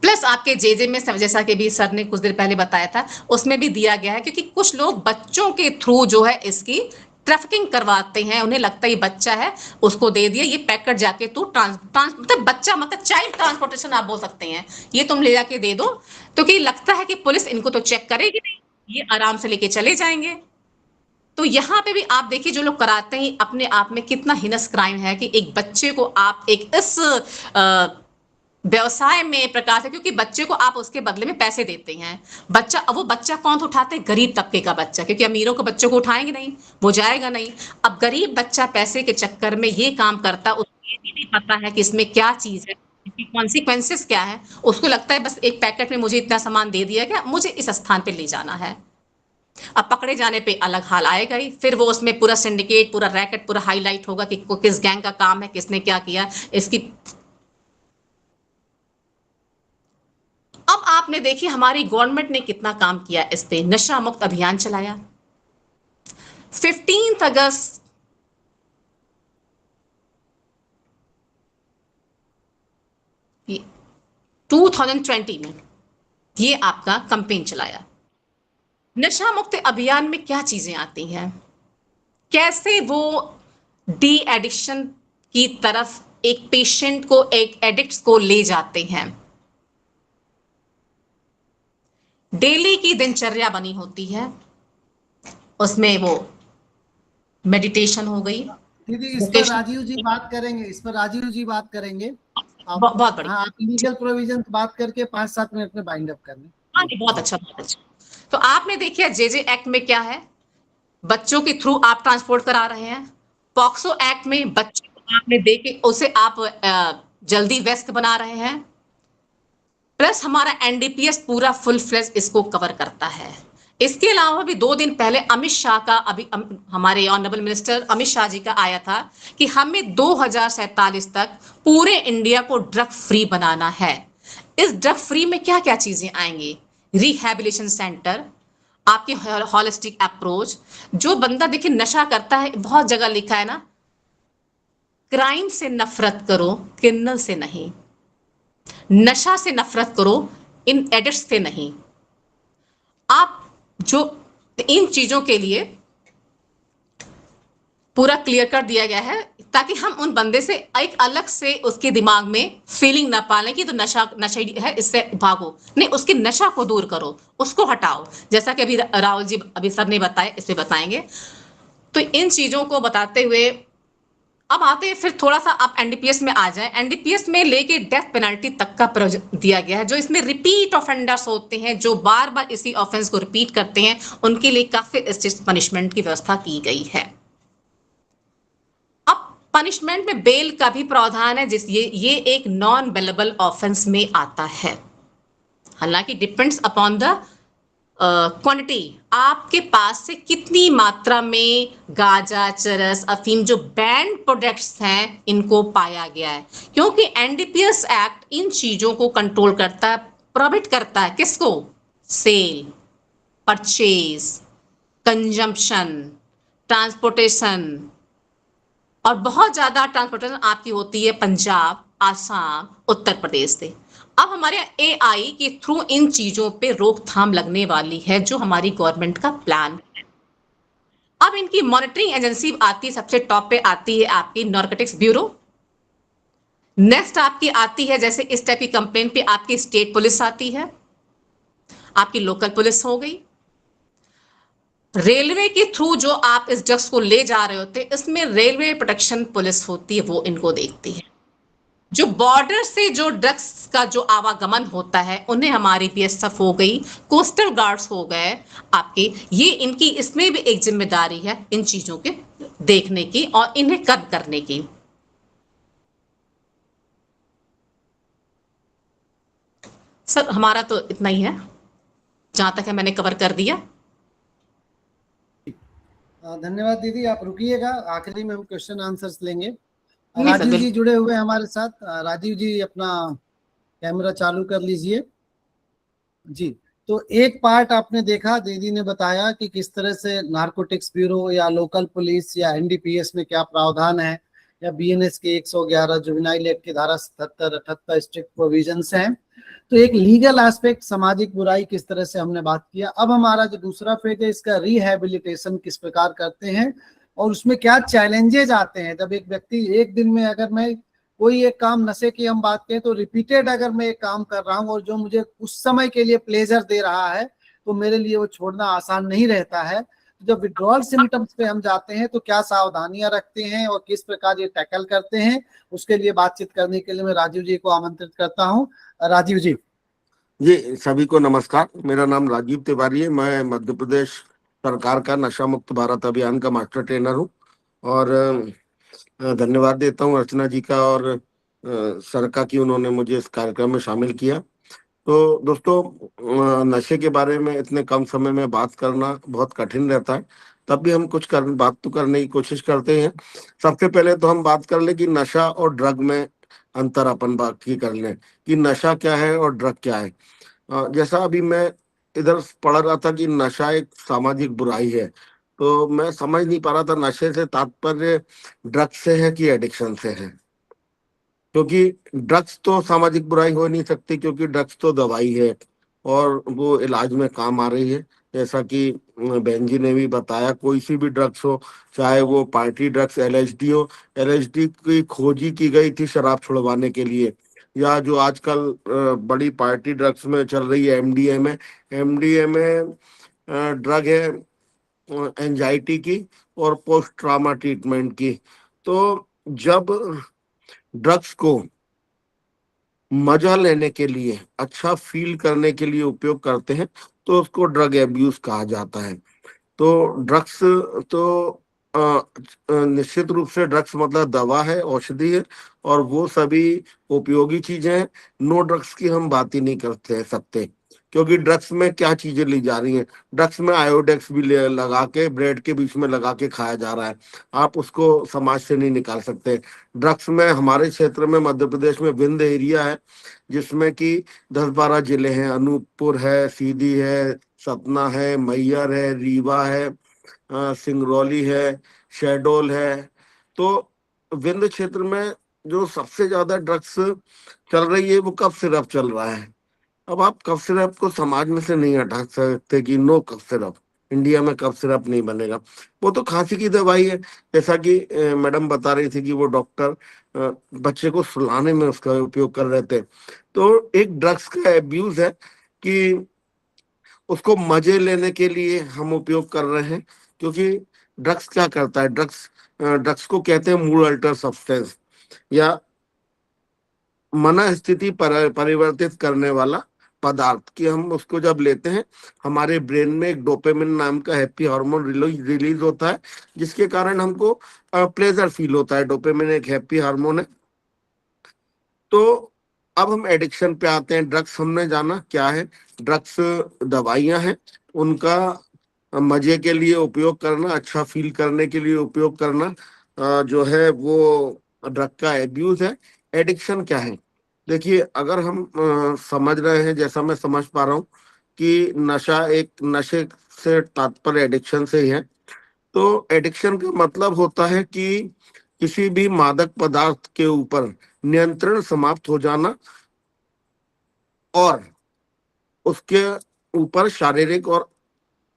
प्लस आपके जेजे में जैसा कि भी सर ने कुछ देर पहले बताया था, उसमें भी दिया गया है, क्योंकि कुछ लोग बच्चों के थ्रू जो है इसकी ट्रैफिकिंग करवाते हैं। उन्हें लगता है ये बच्चा है, उसको दे दिया, ये पैक कर जाके तू मतलब बच्चा मतलब चाइल्ड ट्रांसपोर्टेशन आप बोल सकते हैं, ये तुम ले जाके दे दो, तो कि लगता है कि पुलिस इनको तो चेक करेगी नहीं, ये आराम से लेके चले जाएंगे। तो यहाँ पे भी आप देखिए जो लोग कराते हैं अपने आप में कितना हिनस क्राइम है कि एक बच्चे को आप एक इस व्यवसाय में प्रकार से, क्योंकि बच्चे को आप उसके बदले में पैसे देते हैं। बच्चा, अब वो बच्चा कौन उठाते हैं? गरीब तबके का बच्चा, क्योंकि अमीरों के बच्चों को उठाएंगे नहीं, वो जाएगा नहीं। अब गरीब बच्चा पैसे के चक्कर में ये काम करता, उसको ये भी नहीं पता है कि इसमें क्या चीज है, इसकी कॉन्सिक्वेंसेस क्या है। उसको लगता है बस एक पैकेट में मुझे इतना सामान दे दिया गया, मुझे इस स्थान पे ले जाना है। अब पकड़े जाने पे अलग हाल आएगा ही, फिर वो उसमें पूरा सिंडिकेट, पूरा रैकेट पूरा हाईलाइट होगा कि किस गैंग का काम है, किसने क्या किया इसकी। अब आपने देखिए हमारी गवर्नमेंट ने कितना काम किया इस पे, नशा मुक्त अभियान चलाया। 15 अगस्त ये 2020 में ये आपका कैंपेन चलाया। नशा मुक्त अभियान में क्या चीजें आती हैं, कैसे वो डी एडिक्शन की तरफ एक पेशेंट को, एक एडिक्ट को ले जाते हैं। डेली की दिनचर्या बनी होती है, उसमें वो मेडिटेशन हो गई। दीदी इस पर राजीव जी बात करेंगे, इस पर राजीव जी बात करेंगे। आप, बहुत बढ़िया। हाँ, आप लीगल प्रोविजन बात करके 5-7 मिनट में बाइंड अप कर लें। हाँ जी, बहुत अच्छा, बहुत अच्छा। तो आपने देखिए जेजे एक्ट में क्या है, बच्चों के थ्रू आप ट्रांसपोर्ट करा रहे हैं। पॉक्सो एक्ट में बच्चे को आपने देके उसे आप जल्दी व्यस्त बना रहे हैं। प्लस हमारा एनडीपीएस पूरा फुल फ्लेज इसको कवर करता है। इसके अलावा भी 2 दिन पहले अमित शाह का, अभी हमारे ऑनरेबल मिनिस्टर अमित शाह जी का आया था कि हमें 2047 तक पूरे इंडिया को ड्रग फ्री बनाना है। इस ड्रग फ्री में क्या क्या चीजें आएंगी? रिहैबिलिटेशन सेंटर, आपकी होलिस्टिक अप्रोच। जो बंदा देखिए नशा करता है, बहुत जगह लिखा है ना, क्राइम से नफरत करो, क्रिमिनल से नहीं। नशा से नफरत करो, इन एडिक्ट्स से नहीं। आप जो इन चीजों के लिए पूरा क्लियर कर दिया गया है, ताकि हम उन बंदे से एक अलग से उसके दिमाग में फीलिंग ना पालें कि तो नशा नशेड़ी है, इससे भागो। नहीं, उसके नशा को दूर करो, उसको हटाओ, जैसा कि अभी राहुल जी अभी सर ने बताया, इसे बताएंगे। तो इन चीजों को बताते हुए अब आते हैं, फिर थोड़ा सा आप एनडीपीएस में आ जाएं। एनडीपीएस में लेके डेथ पेनल्टी तक का दिया गया है। जो इसमें रिपीट ऑफेंडर्स होते हैं, जो बार बार इसी ऑफेंस को रिपीट करते हैं, उनके लिए काफी स्ट्रिक्ट पनिशमेंट की व्यवस्था की गई है। अब पनिशमेंट में बेल का भी प्रावधान है, जिस ये एक नॉन बेलेबल ऑफेंस में आता है। हालांकि डिपेंड्स अपॉन द क्वांटिटी, आपके पास से कितनी मात्रा में गांजा, चरस, अफीम, जो बैंड प्रोडक्ट्स हैं, इनको पाया गया है। क्योंकि एनडीपीएस एक्ट इन चीजों को कंट्रोल करता है, प्रोहिबिट करता है। किसको? Sale, purchase, consumption, transportation. और बहुत ज्यादा ट्रांसपोर्टेशन आपकी होती है पंजाब, आसाम, उत्तर प्रदेश से। अब हमारे एआई के थ्रू इन चीजों पे रोकथाम लगने वाली है, जो हमारी गवर्नमेंट का प्लान है। अब इनकी मॉनिटरिंग एजेंसी आती है, सबसे टॉप पे आती है आपकी नारकोटिक्स ब्यूरो। नेक्स्ट आपकी आती है, जैसे इस टाइप की कंप्लेन पे आपकी स्टेट पुलिस आती है, आपकी लोकल पुलिस हो गई। रेलवे के थ्रू जो आप इस ड्रग्स को ले जा रहे होते, इसमें रेलवे प्रोटेक्शन पुलिस होती है, वो इनको देखती है। जो बॉर्डर से जो ड्रग्स का जो आवागमन होता है, उन्हें हमारी बीएसएफ हो गई, कोस्टल गार्ड्स हो गए आपके, ये इनकी इसमें भी एक जिम्मेदारी है इन चीजों के देखने की और इन्हें कब करने की। सर हमारा तो इतना ही है, जहां तक है मैंने कवर कर दिया। धन्यवाद दीदी, आप रुकिएगा, आखिरी में हम क्वेश्चन आंसर्स लेंगे। नहीं सर, राजीव जी बिल्कुल। जुड़े हुए हैं हमारे साथ। राजीव जी अपना कैमरा चालू कर लीजिए जी। तो एक पार्ट आपने देखा, दीदी ने बताया कि किस तरह से नारकोटिक्स ब्यूरो या लोकल पुलिस या एनडीपीएस में क्या प्रावधान है, या बीएनएस के 111 जुवेनाइल एक्ट की धारा 77, 78 स्ट्रिक्ट प्रोविजंस हैं। तो एक लीगल एस्पेक्ट, सामाजिक बुराई किस तरह से हमने बात किया। अब हमारा जो दूसरा फेज है, इसका रिहैबिलिटेशन किस प्रकार करते हैं और उसमें क्या चैलेंजेज आते हैं। जब एक व्यक्ति एक दिन में, अगर मैं कोई एक काम, नशे की हम बात करें तो रिपीटेड अगर मैं एक काम कर रहा हूँ और जो मुझे उस समय के लिए प्लेजर दे रहा है, तो मेरे लिए वो छोड़ना आसान नहीं रहता है। जब विड्रॉल सिम्टम्स पे हम जाते हैं तो क्या सावधानियां रखते हैं और किस प्रकार ये टैकल करते हैं, उसके लिए बातचीत करने के लिए मैं राजीव जी को आमंत्रित करता हूं। राजीव जी। जी, सभी को नमस्कार। मेरा नाम राजीव तिवारी है। मैं मध्य प्रदेश सरकार का नशा मुक्त भारत अभियान का मास्टर ट्रेनर हूँ। और धन्यवाद देता हूँ अर्चना जी का और सर का कि उन्होंने मुझे इस कार्यक्रम में शामिल किया। तो दोस्तों, नशे के बारे में इतने कम समय में बात करना बहुत कठिन रहता है, तब भी हम बात तो करने की कोशिश करते हैं। सबसे पहले तो हम बात कर ले कि नशा और ड्रग में अंतर अपन बात की कर लें कि नशा क्या है और ड्रग क्या है। जैसा अभी मैं इधर पढ़ रहा था कि नशा एक सामाजिक बुराई है, तो मैं समझ नहीं पा रहा था नशे से तात्पर्य ड्रग्स से है कि एडिक्शन से है। क्योंकि ड्रग्स तो सामाजिक बुराई हो नहीं सकती, क्योंकि ड्रग्स तो दवाई है और वो इलाज में काम आ रही है। जैसा कि बहन जी ने भी बताया, कोई सी भी ड्रग्स हो, चाहे वो पार्टी ड्रग्स एलएसडी हो। एलएसडी की खोजी की गई थी शराब छुड़वाने के लिए, या जो आजकल बड़ी पार्टी ड्रग्स में चल रही है एमडीएमए। एमडीएमए ड्रग है एंजाइटी की और पोस्ट ट्रॉमा ट्रीटमेंट की। तो जब ड्रग्स को मजा लेने के लिए, अच्छा फील करने के लिए उपयोग करते हैं, तो उसको ड्रग एब्यूज कहा जाता है। तो ड्रग्स तो निश्चित रूप से ड्रग्स मतलब दवा है, औषधि है, और वो सभी उपयोगी चीजें हैं। नो ड्रग्स की हम बात ही नहीं करते सकते, क्योंकि ड्रग्स में क्या चीजें ली जा रही हैं। ड्रग्स में आयोडेक्स भी लगा के ब्रेड के बीच में लगा के खाया जा रहा है। आप उसको समाज से नहीं निकाल सकते। ड्रग्स में हमारे क्षेत्र में मध्य प्रदेश में विंध्य एरिया है, जिसमें कि 10-12 जिले हैं। अनूपपुर है, सीधी है, सतना है, मैहर है, रीवा है, सिंगरौली है, शहडोल है। तो विंध्य क्षेत्र में जो सबसे ज्यादा ड्रग्स चल रही है वो कफ सिरप चल रहा है। अब आप कफ सिरप को समाज में से नहीं हटा सकते कि नो कफ सिरप, इंडिया में कफ सिरप नहीं बनेगा। वो तो खांसी की दवाई है। जैसा कि मैडम बता रही थी कि वो डॉक्टर बच्चे को सुलाने में उसका उपयोग कर रहे थे। तो एक ड्रग्स का एब्यूज है कि उसको मजे लेने के लिए हम उपयोग कर रहे हैं। क्योंकि ड्रग्स क्या करता है, ड्रग्स को कहते हैं मूड अल्टर सब्सटेंस, या मन स्थिति परिवर्तित करने वाला पदार्थ। कि हम उसको जब लेते हैं, हमारे ब्रेन में एक डोपामिन नाम का हैप्पी हार्मोन रिलीज होता है, जिसके कारण हमको प्लेजर फील होता है। डोपामिन एक हैप्पी हार्मोन है। तो अब हम एडिक्शन पे आते हैं। ड्रग्स हमने जाना क्या है। ड्रग्स दवाइयां हैं, उनका मजे के लिए उपयोग करना, अच्छा फील करने के लिए उपयोग करना जो है वो ड्रग का एब्यूज है। एडिक्शन क्या है? देखिए, अगर हम समझ रहे हैं, जैसा मैं समझ पा रहा हूँ कि नशे से तात्पर्य एडिक्शन से ही है। तो एडिक्शन का मतलब होता है कि किसी भी मादक पदार्थ के ऊपर नियंत्रण समाप्त हो जाना और उसके ऊपर शारीरिक और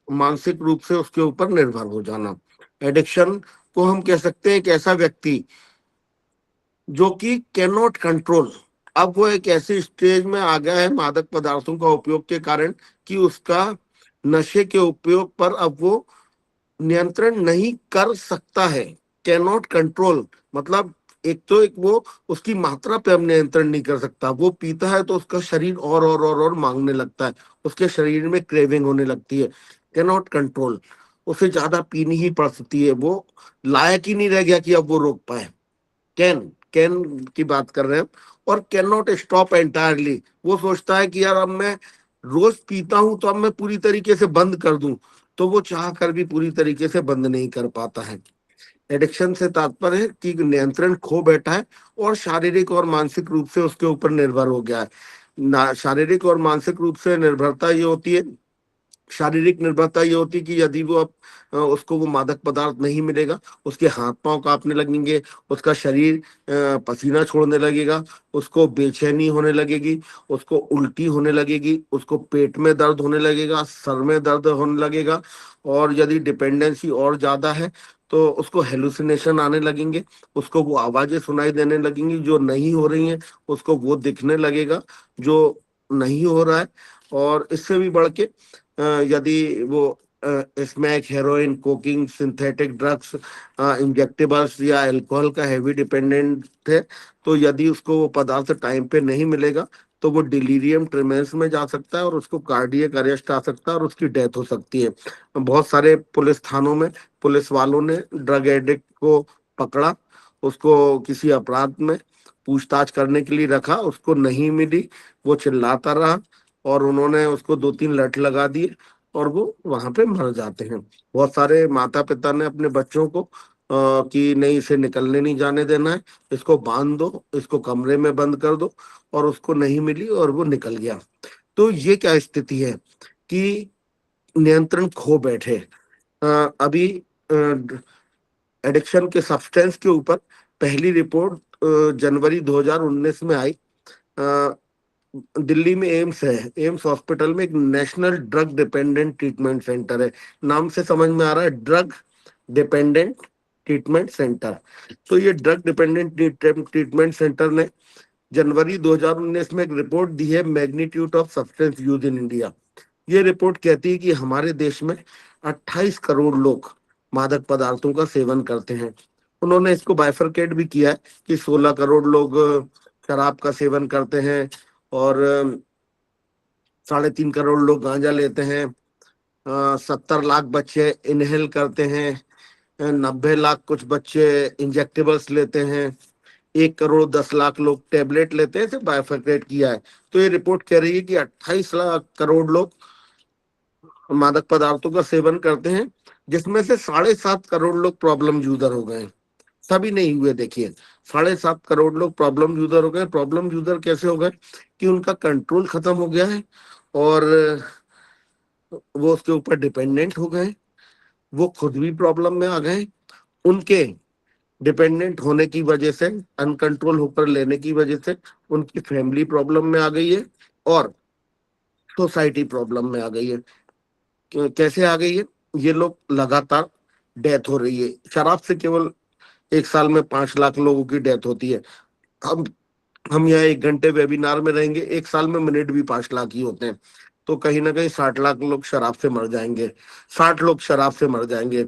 मानसिक रूप से उसके ऊपर निर्भर हो जाना। एडिक्शन को हम कह सकते हैं एक ऐसा व्यक्ति जो कि कैन नॉट कंट्रोल। अब वो एक ऐसी स्टेज में आ गया है मादक पदार्थों का उपयोग के कारण कि उसका नशे के उपयोग पर अब वो नियंत्रण नहीं कर सकता है। कैन नॉट कंट्रोल मतलब एक वो उसकी मात्रा पे हम नियंत्रण नहीं कर सकता। वो पीता है तो उसका शरीर और मांगने लगता है, उसके शरीर में क्रेविंग होने लगती है। कैन नॉट कंट्रोल, उसे ज्यादा पीनी ही पड़ सकती है। वो लायक ही नहीं रह गया कि अब वो रोक पाए। कैन कैन की बात कर रहे हैं। और कैन नॉट स्टॉप एंटायरली, वो सोचता है कि यार अब मैं रोज पीता हूं तो अब मैं पूरी तरीके से बंद कर दूं, तो वो चाह कर भी पूरी तरीके से बंद नहीं कर पाता है। एडिक्शन से तात्पर्य है कि नियंत्रण खो बैठा है और शारीरिक और मानसिक रूप से उसके ऊपर निर्भर हो गया है। शारीरिक और मानसिक रूप से निर्भरता ये होती है, शारीरिक निर्भरता ये होती है कि यदि वो अब उसको वो मादक पदार्थ नहीं मिलेगा, उसके हाथ पांव कांपने लगेंगे, उसका शरीर पसीना छोड़ने लगेगा, उसको बेचैनी होने लगेगी, उसको उल्टी होने लगेगी, उसको पेट में दर्द होने लगेगा, सर में दर्द होने लगेगा। और यदि डिपेंडेंसी और ज्यादा है तो उसको हेलुसिनेशन आने लगेंगे, उसको वो आवाजें सुनाई देने लगेंगी जो नहीं हो रही हैं, उसको वो दिखने लगेगा जो नहीं हो रहा है। और इससे भी बढ़ के यदि वो smack, heroin, coking, synthetic drugs, injectables या अल्कोहल का हैवी डिपेंडेंट है, तो यदि उसको वो पदार्थ टाइम पे नहीं मिलेगा तो वो डिलीरियम ट्रेमेंस में जा सकता है और उसको कार्डियक अरेस्ट आ सकता है और उसकी डेथ हो सकती है। बहुत सारे पुलिस थानों में पुलिस वालों ने ड्रग एडिक्ट को पकड़ा, उसको किसी अपराध में पूछताछ करने के लिए रखा, उसको नहीं मिली, वो चिल्लाता रहा और उन्होंने उसको 2-3 लठ लगा दिए और वो वहां पे मर जाते हैं। बहुत सारे माता पिता ने अपने बच्चों को कि नहीं, इसे निकलने नहीं जाने देना है, इसको बांध दो, इसको कमरे में बंद कर दो, और उसको नहीं मिली और वो निकल गया। तो ये क्या स्थिति है कि नियंत्रण खो बैठे। अभी एडिक्शन के सब्सटेंस के ऊपर पहली रिपोर्ट जनवरी 2019 में आई। दिल्ली में एम्स है, एम्स हॉस्पिटल में एक national drug dependent treatment centre है। नाम से समझ में आ रहा है, ड्रग डिपेंडेंट ट्रीटमेंट सेंटर। तो ये ड्रग डिपेंडेंट ट्रीटमेंट सेंटर ने जनवरी 2019 में एक रिपोर्ट दी है, magnitude of substance use in India. ये रिपोर्ट कहती है कि हमारे देश में 28 करोड़ लोग मादक पदार्थों का सेवन करते हैं। उन्होंने इसको बाइफरकेट भी किया है कि 16 करोड़ लोग शराब का सेवन करते हैं और 3.5 करोड़ लोग गांजा लेते हैं, 70 लाख बच्चे इनहेल करते हैं, 90 लाख कुछ बच्चे इंजेक्टेबल्स लेते हैं, 1 करोड़ 10 लाख लोग टेबलेट लेते हैं। सिर्फ बाइफरकेट किया है। तो ये रिपोर्ट कह रही है कि 28 लाख करोड़ लोग मादक पदार्थों का सेवन करते हैं, जिसमें से 7.5 करोड़ लोग प्रॉब्लम यूजर हो गए। सभी नहीं हुए, देखिए 7.5 करोड़ लोग प्रॉब्लम यूजर हो गए। प्रॉब्लम यूजर कैसे हो गए कि उनका कंट्रोल खत्म हो गया है और वो उसके ऊपर डिपेंडेंट हो गए, वो खुद भी प्रॉब्लम में आ गए, उनके डिपेंडेंट होने की वजह से, अनकंट्रोल होकर लेने की वजह से उनकी फैमिली प्रॉब्लम में आ गई है और सोसाइटी प्रॉब्लम में आ गई है। कैसे आ गई है? ये लोग लगातार डेथ हो रही है। शराब से केवल 1 साल में 5 लाख लोगों की डेथ होती है। हम यहाँ 1 घंटे वेबिनार में रहेंगे, 1 साल में मिनट भी 5 लाख ही होते हैं। तो कहीं ना कहीं 60 लाख लोग शराब से मर जाएंगे, 60 लोग शराब से मर जाएंगे।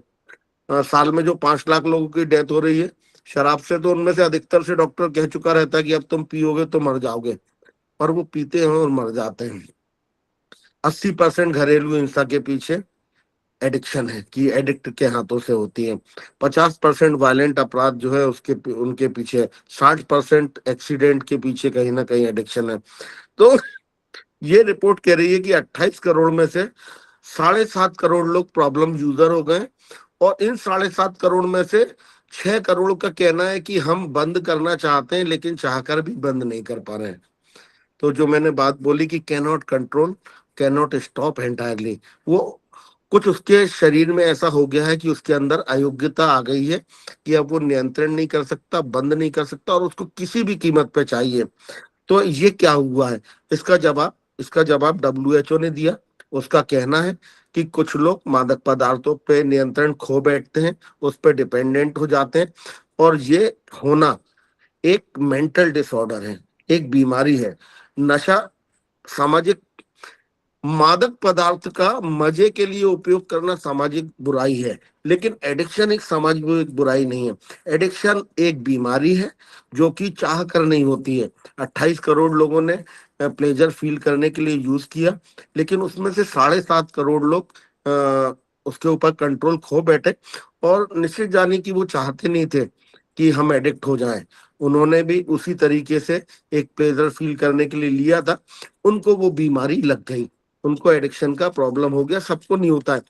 साल में जो 5 लाख लोगों की डेथ हो रही है शराब से, तो उनमें से अधिकतर से डॉक्टर कह चुका रहता है कि अब तुम पियोगे तो मर जाओगे, और वो पीते हैं और मर जाते हैं। 80% घरेलू हिंसा के पीछे एडिक्शन है कि एडिक्ट के हाथों से होती है। 50% वायलेंट अपराध जो है उसके उनके पीछे, 60% एक्सीडेंट के पीछे कहीं ना कहीं एडिक्शन है। तो ये रिपोर्ट कह रही है कि 28 करोड़ में से 7.5 करोड़ लोग प्रॉब्लम यूजर हो गए, और इन 7.5 करोड़ में से 6 करोड़ का कहना है कि हम बंद करना चाहते हैं लेकिन चाहकर भी बंद नहीं कर पा रहे हैं। तो जो मैंने बात बोली कि cannot control, cannot stop entirely, वो कुछ उसके शरीर में ऐसा हो गया है कि उसके अंदर अयोग्यता आ गई है कि अब वो नियंत्रण नहीं कर सकता, बंद नहीं कर सकता, और उसको किसी भी कीमत पे चाहिए। तो ये क्या हुआ है? इसका जवाब WHO ने दिया। उसका कहना है कि कुछ लोग मादक पदार्थों पे नियंत्रण खो बैठते हैं, उस पर डिपेंडेंट हो जाते हैं, और ये होना एक मेंटल डिसऑर्डर है, एक बीमारी है। नशा सामाजिक, मादक पदार्थ का मजे के लिए उपयोग करना सामाजिक बुराई है, लेकिन एडिक्शन एक सामाजिक बुराई नहीं है। एडिक्शन एक बीमारी है जो कि चाह कर नहीं होती है। 28 करोड़ लोगों ने प्लेजर फील करने के लिए यूज किया, लेकिन उसमें से 7.5 करोड़ लोग उसके ऊपर कंट्रोल खो बैठे, और निश्चित जाने की वो चाहते नहीं थे कि हम एडिक्ट हो जाएं। उन्होंने भी उसी तरीके से एक प्लेजर फील करने के लिए लिया था, उनको वो बीमारी लग गई, उनको एडिक्शन का प्रॉब्लम हो गया। सबको नहीं होता है।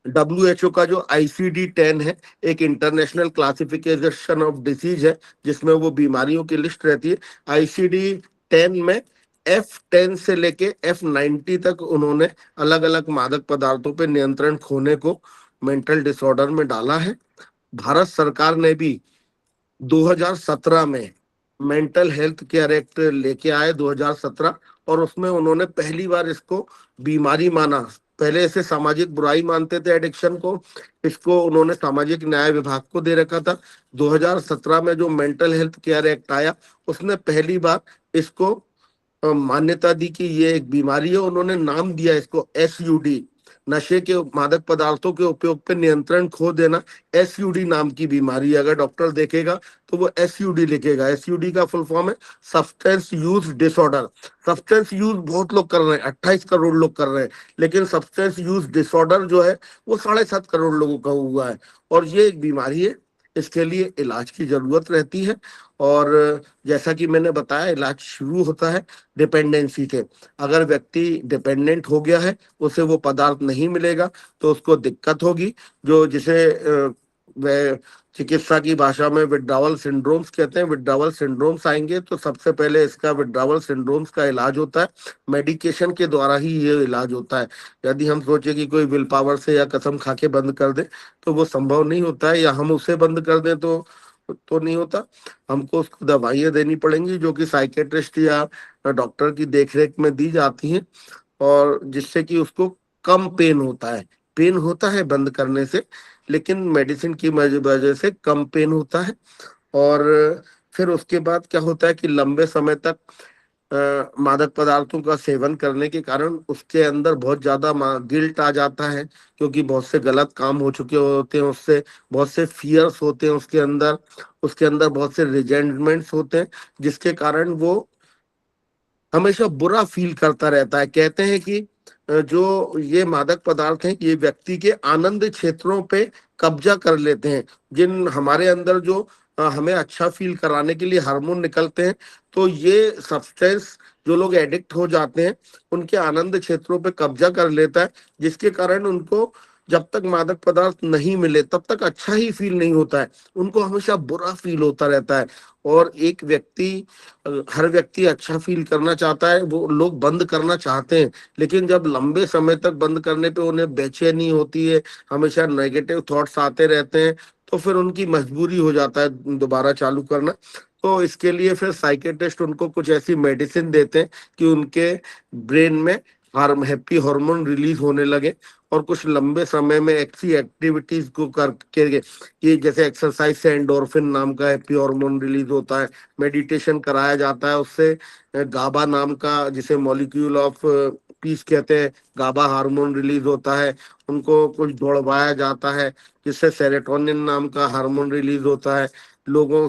WHO का जो ICD-10 है, एक इंटरनेशनल क्लासिफिकेशन ऑफ डिसीज है, जिसमें वो बीमारियों की लिस्ट रहती है। ICD-10 में F10 से लेके F90 तक उन्होंने अलग अलग मादक पदार्थों पे नियंत्रण खोने को मेंटल डिसऑर्डर में डाला है। भारत सरकार ने भी 2017 में मेंटल हेल्थ केयर एक्ट लेके आए 2017, और उसमें उन्होंने पहली बार इसको बीमारी माना। पहले इसे सामाजिक बुराई मानते थे एडिक्शन को, इसको उन्होंने सामाजिक न्याय विभाग को दे रखा था। 2017 में जो मेंटल हेल्थ केयर एक्ट आया, उसने पहली बार इसको मान्यता दी कि ये एक बीमारी है। उन्होंने नाम दिया इसको SUD, नशे के मादक पदार्थों के उपयोग पे नियंत्रण खो देना एसयूडी नाम की बीमारी है। अगर डॉक्टर देखेगा तो वो एसयूडी लिखेगा। एसयूडी का फुल फॉर्म है substance use disorder. Substance use बहुत लोग कर रहे हैं, 28 करोड़ लोग कर रहे हैं, लेकिन सब्सटेंस यूज डिसऑर्डर जो है वो 7.5 करोड़ लोगों का हुआ है। और ये एक बीमारी है, इसके लिए इलाज की जरूरत रहती है। और जैसा कि मैंने बताया, इलाज शुरू होता है डिपेंडेंसी से। अगर व्यक्ति डिपेंडेंट हो गया है, उसे वो पदार्थ नहीं मिलेगा तो उसको दिक्कत होगी, जो जिसे वह चिकित्सा की भाषा में विड्रावल सिंड्रोम्स कहते हैं। विड्रावल सिंड्रोम्स आएंगे तो सबसे पहले इसका विड्रावल सिंड्रोम्स का इलाज होता है, मेडिकेशन के द्वारा ही ये इलाज होता है। यदि हम सोचे कि कोई विल पावर से या कसम खा के बंद कर दे तो वो संभव नहीं होता है, या हम उसे बंद कर दें तो नहीं होता। हमको उसको दवाइयाँ देनी पड़ेंगी जो कि साइकेट्रिस्ट या डॉक्टर की देखरेख में दी जाती हैं, और जिससे कि उसको कम पेन होता है। पेन होता है बंद करने से, लेकिन मेडिसिन की वजह से कम पेन होता है। और फिर उसके बाद क्या होता है कि लंबे समय तक मादक पदार्थों का सेवन करने के कारण उसके अंदर बहुत ज्यादा गिल्ट आ जाता है, क्योंकि बहुत से गलत काम हो चुके होते हैं उससे, बहुत से फियर्स होते हैं उसके अंदर बहुत से रिजेंटमेंट्स होते हैं, जिसके कारण वो हमेशा बुरा फील करता रहता है। कहते हैं कि जो ये मादक पदार्थ हैं ये व्यक्ति के आनंद क्षेत्रों पे कब्जा कर लेते हैं। जिन हमारे अंदर जो हमें अच्छा फील कराने के लिए हार्मोन निकलते हैं, तो ये सब्सटेंस जो लोग एडिक्ट हो जाते हैं उनके आनंद क्षेत्रों पे कब्जा कर लेता है, जिसके कारण उनको जब तक मादक पदार्थ नहीं मिले तब तक अच्छा ही फील नहीं होता है, उनको हमेशा बुरा फील होता रहता है। और एक व्यक्ति हर व्यक्ति अच्छा फील करना चाहता है, वो लोग बंद करना चाहते हैं, लेकिन जब लंबे समय तक बंद करने पे उन्हें बेचैनी होती है, हमेशा नेगेटिव थॉट्स आते रहते हैं, तो फिर उनकी मजबूरी हो जाता है दोबारा चालू करना। तो इसके लिए फिर साइकेट्रिस्ट उनको कुछ ऐसी मेडिसिन देते हैं कि उनके ब्रेन में हैप्पी हार्मोन रिलीज होने लगे, और कुछ लंबे समय में ऐसी एक्टिविटीज को करके, कि जैसे एक्सरसाइज से एंडोर्फिन नाम का हैप्पी हार्मोन रिलीज होता है, मेडिटेशन कराया जाता है, उससे गाबा नाम का, जिसे मॉलिक्यूल ऑफ पीस कहते हैं, गाबा हार्मोन रिलीज होता है। उनको कुछ दौड़वाया जाता है जिससे सेरोटोनिन नाम का हार्मोन रिलीज होता है। लोगों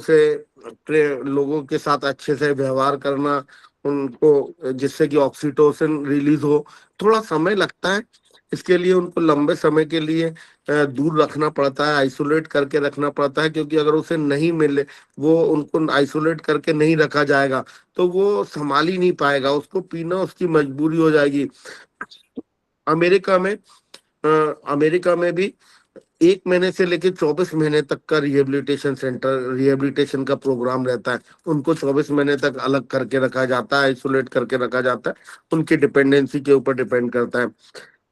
के साथ अच्छे से व्यवहार करना उनको, जिससे कि ऑक्सीटोसिन रिलीज हो। थोड़ा समय लगता है, इसके लिए उनको लंबे समय के लिए दूर रखना पड़ता है, आइसोलेट करके रखना पड़ता है, क्योंकि अगर उसे नहीं मिले, वो उनको आइसोलेट करके नहीं रखा जाएगा तो वो संभाल ही नहीं पाएगा, उसको पीना उसकी मजबूरी हो जाएगी। अमेरिका में अमेरिका में भी 1 महीने से लेकर 24 महीने तक का रिहेबिलिटेशन का प्रोग्राम रहता है। उनको 24 महीने तक अलग करके रखा जाता है, आइसोलेट करके रखा जाता है, उनकी डिपेंडेंसी के ऊपर डिपेंड करता है।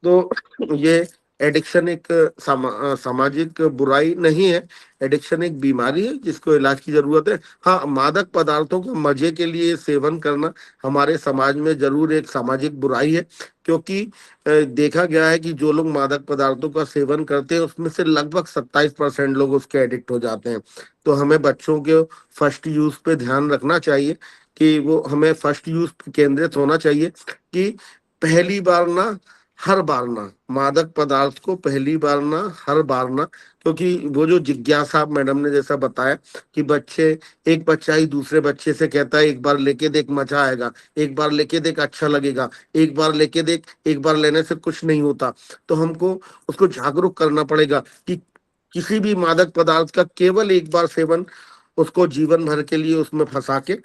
तो ये एडिक्शन एक सामाजिक बुराई नहीं है, एडिक्शन एक बीमारी है जिसको इलाज की जरूरत है। हाँ, मादक पदार्थों को मजे के लिए सेवन करना हमारे समाज में जरूर एक सामाजिक बुराई है, क्योंकि देखा गया है कि जो लोग मादक पदार्थों का सेवन करते हैं उसमें से लगभग 27% लोग उसके एडिक्ट हो जाते हैं। तो हमें बच्चों के फर्स्ट यूज पे ध्यान रखना चाहिए, कि वो हमें फर्स्ट यूज केंद्रित होना चाहिए, कि पहली बार ना, हर बार ना, मादक पदार्थ को पहली बार ना, हर बार ना। क्योंकि वो जो जिज्ञासा मैडम ने जैसा बताया कि एक बच्चा ही दूसरे बच्चे से कहता है एक बार लेके देख मजा आएगा, एक बार लेके देख अच्छा लगेगा, एक बार लेके देख, एक बार लेने से कुछ नहीं होता। तो हमको उसको जागरूक करना पड़ेगा कि किसी भी मादक पदार्थ का केवल एक बार सेवन उसको जीवन भर के लिए उसमें फंसा के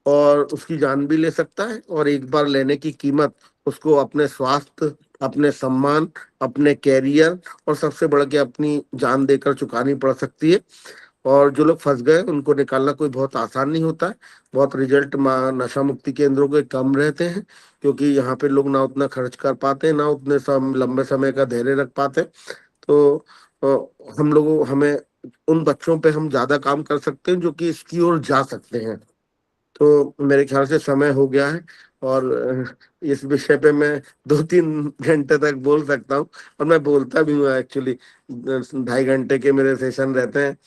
और उसकी जान भी ले सकता है, और एक बार लेने की कीमत उसको अपने स्वास्थ्य, अपने सम्मान, अपने कैरियर और सबसे बढ़ के अपनी जान देकर चुकानी पड़ सकती है। और जो लोग फंस गए उनको निकालना कोई बहुत आसान नहीं होता है। बहुत रिजल्ट नशा मुक्ति केंद्रों के कम रहते हैं, क्योंकि यहाँ पे लोग ना उतना खर्च कर पाते हैं, ना उतने लंबे समय का धैर्य रख पाते। तो हमें उन बच्चों पे हम ज्यादा काम कर सकते हैं जो कि इसकी ओर जा सकते हैं। तो मेरे ख्याल से समय हो गया है, और इस विषय पे मैं 2-3 घंटे तक बोल सकता हूँ, और मैं बोलता भी हूँ एक्चुअली। 2.5 घंटे के मेरे सेशन रहते हैं,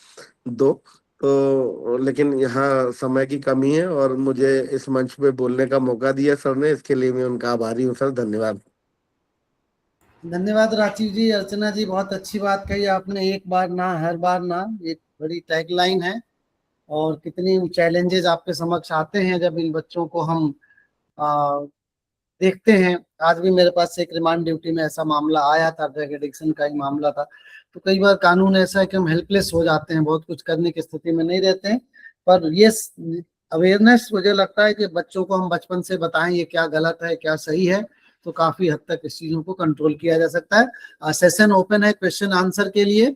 2। तो लेकिन यहाँ समय की कमी है, और मुझे इस मंच पे बोलने का मौका दिया सर ने, इसके लिए मैं उनका आभारी हूँ सर, धन्यवाद। धन्यवाद राजीव जी। अर्चना जी, बहुत अच्छी बात कही आपने, एक बार ना हर बार ना, एक बड़ी टैगलाइन है। और कितनी चैलेंजेस आपके समक्ष आते हैं जब इन बच्चों को हम आ, देखते हैं। आज भी मेरे पास एक रिमांड ड्यूटी में ऐसा मामला आया था, ड्रग एडिक्शन का ही मामला था। तो कई बार कानून ऐसा है कि हम हेल्पलेस हो जाते हैं, बहुत कुछ करने की स्थिति में नहीं रहते हैं। पर ये अवेयरनेस मुझे लगता है कि बच्चों को हम बचपन से बताएं ये क्या गलत है क्या सही है, तो काफी हद तक इस चीजों को कंट्रोल किया जा सकता है। सेशन ओपन है क्वेश्चन आंसर के लिए।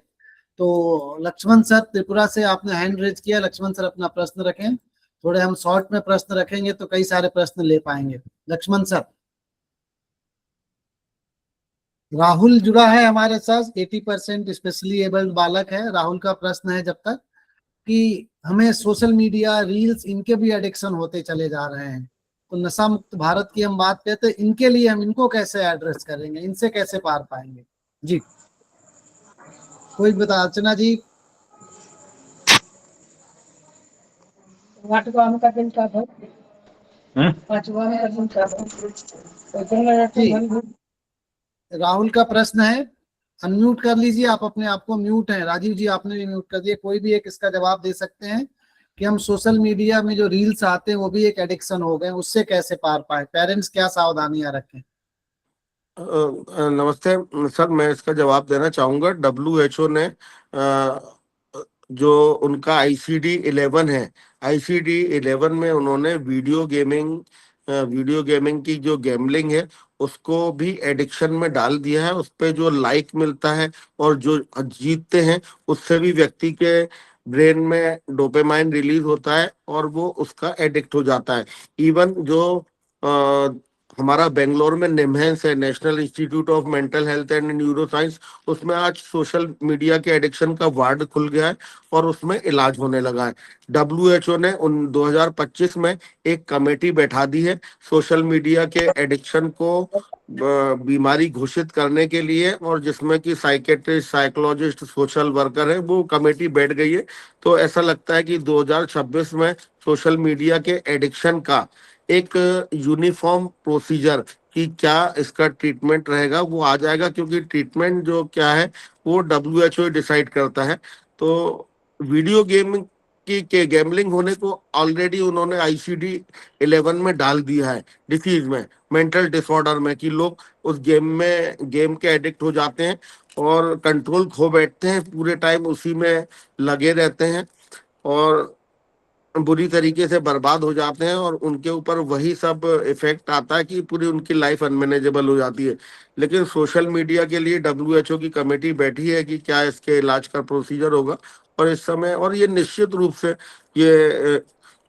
तो लक्ष्मण सर त्रिपुरा से आपने हैंड रेज किया। लक्ष्मण सर अपना प्रश्न रखें। थोड़े हम शॉर्ट में प्रश्न रखेंगे तो कई सारे प्रश्न ले पाएंगे। लक्ष्मण सर। राहुल जुड़ा है हमारे साथ, 80% स्पेशली एबल्ड बालक है। राहुल का प्रश्न है जब तक कि हमें सोशल मीडिया रील्स इनके भी एडिक्शन होते चले जा रहे हैं, तो नशा मुक्त भारत की हम बात करते हैं, इनके लिए हम इनको कैसे एड्रेस करेंगे, इनसे कैसे पार पाएंगे? जी कोई बता, अर्चना जी। जी राहुल का प्रश्न है, अनम्यूट कर लीजिए आप अपने आप को। म्यूट है राजीव जी, आपने भी म्यूट कर दिया। कोई भी एक इसका जवाब दे सकते हैं कि हम सोशल मीडिया में जो रील्स आते हैं वो भी एक एडिक्शन हो गए, उससे कैसे पार पाए, पेरेंट्स क्या सावधानियां रखें? नमस्ते सर, मैं इसका जवाब देना चाहूंगा। WHO ने जो उनका ICD-11 है, ICD-11 में उन्होंने वीडियो गेमिंग की जो गैम्बलिंग है उसको भी एडिक्शन में डाल दिया है। उस पे जो लाइक मिलता है और जो जीतते हैं उससे भी व्यक्ति के ब्रेन में डोपामाइन रिलीज होता है और वो उसका एडिक्ट हो जाता है। इवन जो हमारा बेंगलोर में निम्हैंस है, national institute of mental health and neuro science, उसमें आज सोशल मीडिया के एडिक्शन का वार्ड खुल गया है और उसमें इलाज होने लगा है। WHO ने 2025 में एक कमेटी बैठा दी है सोशल मीडिया के एडिक्शन को बीमारी घोषित करने के लिए, और जिसमें कि साइकेट्रिस्ट, साइकोलॉजिस्ट, सोशल वर्कर है, वो कमेटी बैठ गई है। तो ऐसा लगता है कि 2026 में सोशल मीडिया के एडिक्शन का एक यूनिफॉर्म प्रोसीजर कि क्या इसका ट्रीटमेंट रहेगा वो आ जाएगा, क्योंकि ट्रीटमेंट जो क्या है वो WHO डिसाइड करता है। तो वीडियो गेम की के गैम्बलिंग होने को ऑलरेडी उन्होंने ICD-11 में डाल दिया है, डिसीज में, मेंटल डिसऑर्डर में, कि लोग उस गेम के एडिक्ट हो जाते हैं और कंट्रोल खो बैठते हैं, पूरे टाइम उसी में लगे रहते हैं और बुरी तरीके से बर्बाद हो जाते हैं और उनके ऊपर वही सब इफेक्ट आता है कि पूरी उनकी लाइफ अनमेनेजेबल हो जाती है। लेकिन सोशल मीडिया के लिए WHO की कमेटी बैठी है कि क्या इसके इलाज का प्रोसीजर होगा, और इस समय, और ये निश्चित रूप से ये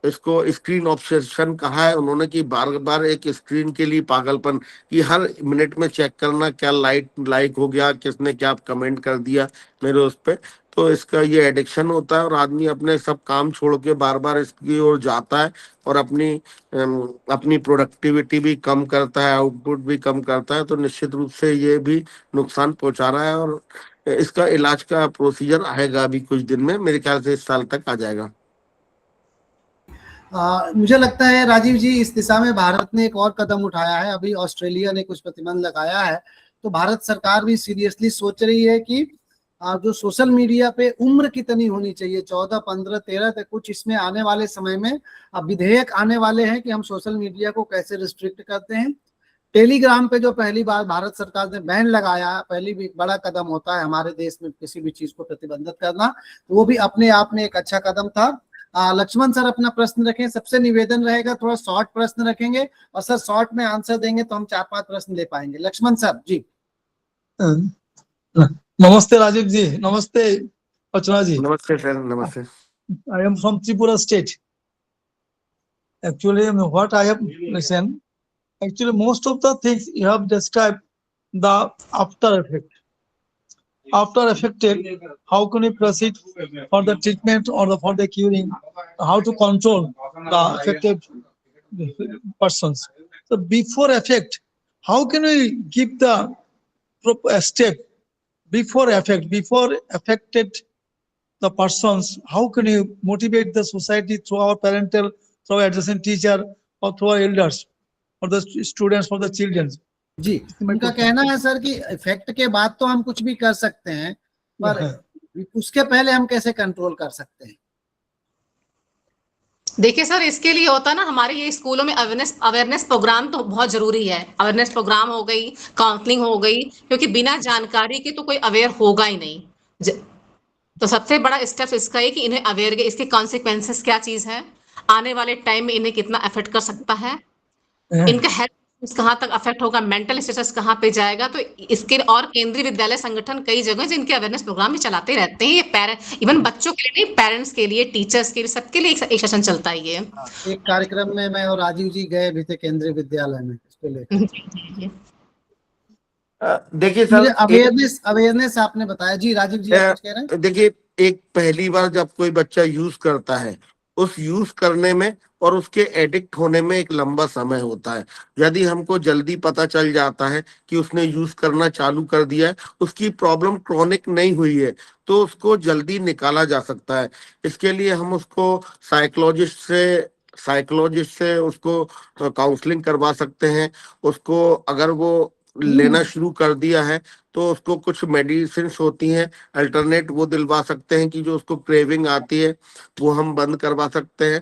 इसको स्क्रीन ऑब्सेशन कहा है उन्होंने, कि बार बार एक स्क्रीन के लिए पागलपन, कि हर मिनट में चेक करना क्या लाइक हो गया, किसने क्या कमेंट कर दिया मेरे उस पे। तो इसका ये एडिक्शन होता है और आदमी अपने सब काम छोड़ के बार बार इसकी ओर जाता है और अपनी प्रोडक्टिविटी भी कम करता है, आउटपुट भी कम करता है। तो निश्चित रूप से ये भी नुकसान पहुंचा रहा है और इसका इलाज का प्रोसीजर आएगा अभी कुछ दिन में, मेरे ख्याल से इस साल तक आ जाएगा। मुझे लगता है राजीव जी, इस दिशा में भारत ने एक और कदम उठाया है। अभी ऑस्ट्रेलिया ने कुछ प्रतिबंध लगाया है, तो भारत सरकार भी सीरियसली सोच रही है कि जो सोशल मीडिया पे उम्र कितनी होनी चाहिए, 14, 15, 13 तक, कुछ इसमें आने वाले समय में विधेयक आने वाले हैं कि हम सोशल मीडिया को कैसे रिस्ट्रिक्ट करते हैं। टेलीग्राम पे जो पहली बार भारत सरकार ने बैन लगाया, पहली भी बड़ा कदम होता है हमारे देश में किसी भी चीज को प्रतिबंधित करना, तो वो भी अपने आप में एक अच्छा कदम था। लक्ष्मण सर अपना प्रश्न रखें। सबसे निवेदन रहेगा थोड़ा शॉर्ट प्रश्न रखेंगे, और सर शॉर्ट में आंसर देंगे तो हम 4-5 प्रश्न ले पाएंगे। लक्ष्मण सर जी। नमस्ते राजीव जी, नमस्ते अर्चना जी। नमस्ते सर, नमस्ते। I am from Tripura state. Actually, what I have listened, actually most of the things you have described, the after effect. After affected, how can you proceed for the treatment or for the curing? How to control the affected persons? So before effect, how can we give the proper step before affected the persons? How can you motivate the society through our parental, through our adjacent teacher, or through our elders, or the students, for the children? जी, उनका कहना है sir कि effect के बाद तो हम कुछ भी कर सकते हैं, पर उसके पहले हम कैसे कंट्रोल कर सकते हैं? देखिए सर, इसके लिए होता है ना, हमारे ये स्कूलों में अवेयरनेस अवेयरनेस प्रोग्राम तो बहुत जरूरी है। अवेयरनेस प्रोग्राम हो गई, काउंसलिंग हो गई, क्योंकि बिना जानकारी के तो कोई अवेयर होगा ही नहीं। तो सबसे बड़ा स्टेप इसका है कि इन्हें अवेयर, इसके कॉन्सिक्वेंसेस क्या चीज है, आने वाले टाइम में इन्हें कितना अफेक्ट कर सकता है, इनका हेल्थ कहाँ तक अफेक्ट होगा, मेंटल स्टेटस कहाँ पे जाएगा। तो इसके और केंद्रीय विद्यालय संगठन कई जगह जिनके अवेयरनेस प्रोग्राम भी चलाते रहते हैं। ये पेरेंट, इवन बच्चों के लिए नहीं, पेरेंट्स के लिए, टीचर्स के लिए, सबके लिए एक सेशन चलता है ये। एक कार्यक्रम में मैं और राजीव जी गए भी थे केंद्रीय विद्यालय में इसको लेकर। जी, जी, जी। देखिए मुझे सर, अवेयरनेस आपने बताया जी। राजीव जी आप कुछ कह रहे हैं? देखिए, एक पहली बार जब कोई बच्चा यूज करता है, उस यूज करने में और उसके एडिक्ट होने में एक लंबा समय होता है। यदि हमको जल्दी पता चल जाता है कि उसने यूज करना चालू कर दिया है, उसकी प्रॉब्लम क्रॉनिक नहीं हुई है, तो उसको जल्दी निकाला जा सकता है। इसके लिए हम उसको साइकोलॉजिस्ट से उसको काउंसलिंग करवा सकते हैं। उसको अगर वो लेना शुरू कर दिया है तो उसको कुछ मेडिसिन होती हैं अल्टरनेट, वो दिलवा सकते हैं कि जो उसको क्रेविंग आती है वो हम बंद करवा सकते हैं,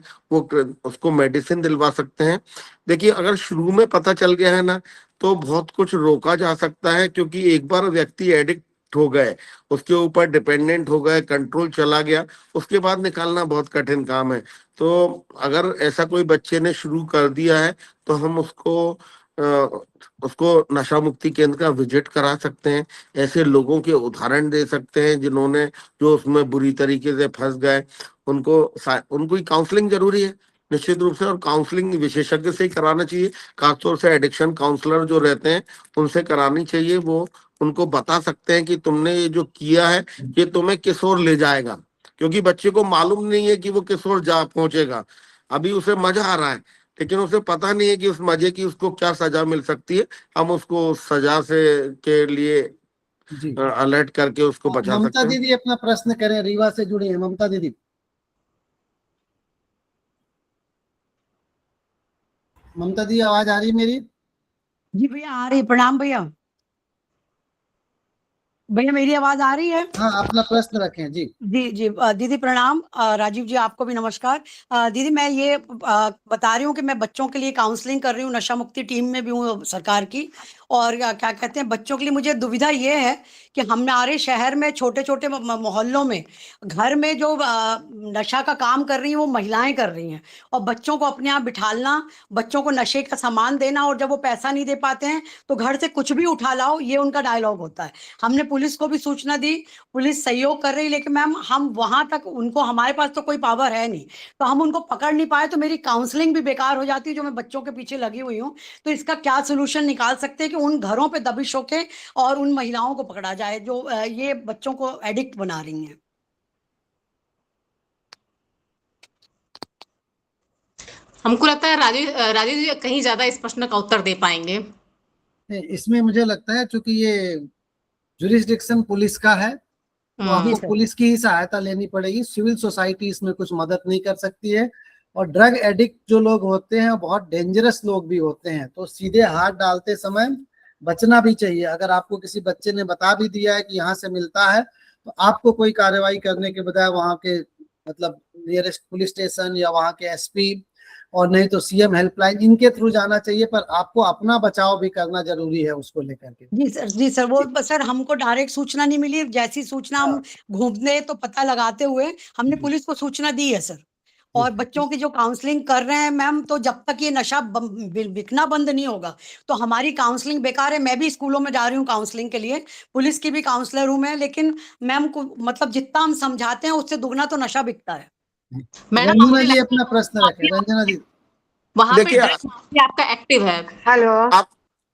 उसको मेडिसिन दिलवा सकते हैं। देखिए, अगर शुरू में पता चल गया है ना, तो बहुत कुछ रोका जा सकता है, क्योंकि एक बार व्यक्ति एडिक्ट हो गए, उसके ऊपर डिपेंडेंट हो गए, कंट्रोल चला गया, उसके बाद निकालना बहुत कठिन काम है। तो अगर ऐसा कोई बच्चे ने शुरू कर दिया है तो हम उसको नशा मुक्ति केंद्र का विजिट करा सकते हैं। ऐसे लोगों के उदाहरण दे सकते हैं जो उसमें बुरी तरीके से फंस गए, उनको ही काउंसलिंग जरूरी है निश्चित रूप से, और काउंसलिंग विशेषज्ञ से ही कराना चाहिए। खासतौर से एडिक्शन काउंसलर जो रहते हैं उनसे करानी चाहिए। वो उनको बता सकते हैं कि तुमने ये जो किया है ये तुम्हें किस ओर ले जाएगा, क्योंकि बच्चे को मालूम नहीं है कि वो किस ओर जा पहुंचेगा। अभी उसे मजा आ रहा है, लेकिन उसे पता नहीं है कि उस मजे की उसको क्या सजा मिल सकती है। हम उसको उस सजा से के लिए जी, अलर्ट करके उसको बचा ममता सकते हैं। दीदी अपना प्रश्न करें, रीवा से जुड़ी है ममता दीदी। ममता दी आवाज आ रही है मेरी? जी भैया आ रही है। प्रणाम भैया। भैया मेरी आवाज आ रही है? हाँ, अपना प्रश्न रखें जी। जी जी दीदी प्रणाम। राजीव जी आपको भी नमस्कार। दीदी मैं ये बता रही हूँ कि मैं बच्चों के लिए काउंसलिंग कर रही हूँ, नशा मुक्ति टीम में भी हूँ सरकार की। और क्या कहते हैं, बच्चों के लिए मुझे दुविधा ये है कि हमारे शहर में छोटे छोटे मोहल्लों में घर में जो नशा का काम कर रही हैं वो महिलाएं कर रही हैं, और बच्चों को अपने यहाँ बिठालना, बच्चों को नशे का सामान देना, और जब वो पैसा नहीं दे पाते हैं तो घर से कुछ भी उठा लाओ, ये उनका डायलॉग होता है। हमने पुलिस को भी सूचना दी, पुलिस सहयोग कर रही, लेकिन मैम हम वहां तक उनको, हमारे पास तो कोई पावर है नहीं, तो हम उनको पकड़ नहीं पाए, तो मेरी काउंसलिंग भी बेकार हो जाती है जो मैं बच्चों के पीछे लगी हुई हूँ। तो इसका क्या सोल्यूशन निकाल सकते हैं कि उन घरों पे दबिश होके और उन महिलाओं को पकड़ा जाए जो ये बच्चों को एडिक्ट बना रही हैं। हमको लगता है राजीव जी कहीं ज्यादा इस प्रश्न का उत्तर दे पाएंगे। इसमें मुझे लगता है चूंकि ये जुरिस्डिक्शन पुलिस का है, तो आपको पुलिस की ही सहायता लेनी पड़ेगी। सिविल सोसाइटी इसमें कुछ मदद नहीं कर सकती है। और ड्रग एडिक्ट जो लोग होते हैं बहुत डेंजरस लोग भी होते हैं, तो सीधे हाथ डालते समय बचना भी चाहिए। अगर आपको किसी बच्चे ने बता भी दिया है कि यहाँ से मिलता है, तो आपको कोई कार्रवाई करने के बजाय वहाँ के मतलब नियरेस्ट पुलिस स्टेशन या वहाँ के एसपी और नहीं तो सीएम हेल्पलाइन, इनके थ्रू जाना चाहिए। पर आपको अपना बचाव भी करना जरूरी है उसको लेकर के। जी सर वो सर हमको डायरेक्ट सूचना नहीं मिली। जैसी सूचना हम घूमने तो पता लगाते हुए हमने पुलिस को सूचना दी है सर। और बच्चों की जो काउंसलिंग कर रहे हैं मैम, तो जब तक ये नशा बिकना बंद नहीं होगा तो हमारी काउंसलिंग बेकार है। मैं भी स्कूलों में जा रही हूँ काउंसलिंग के लिए, पुलिस की भी काउंसलर हूँ मैं, लेकिन मैम को मतलब जितना हम समझाते हैं उससे दुगना तो नशा बिकता है। मैडम रंजना जी अपना प्रश्न रखें। रंजना जी, वहां पे देखिए, ड्रग्स माफिया आपका एक्टिव है। हेलो।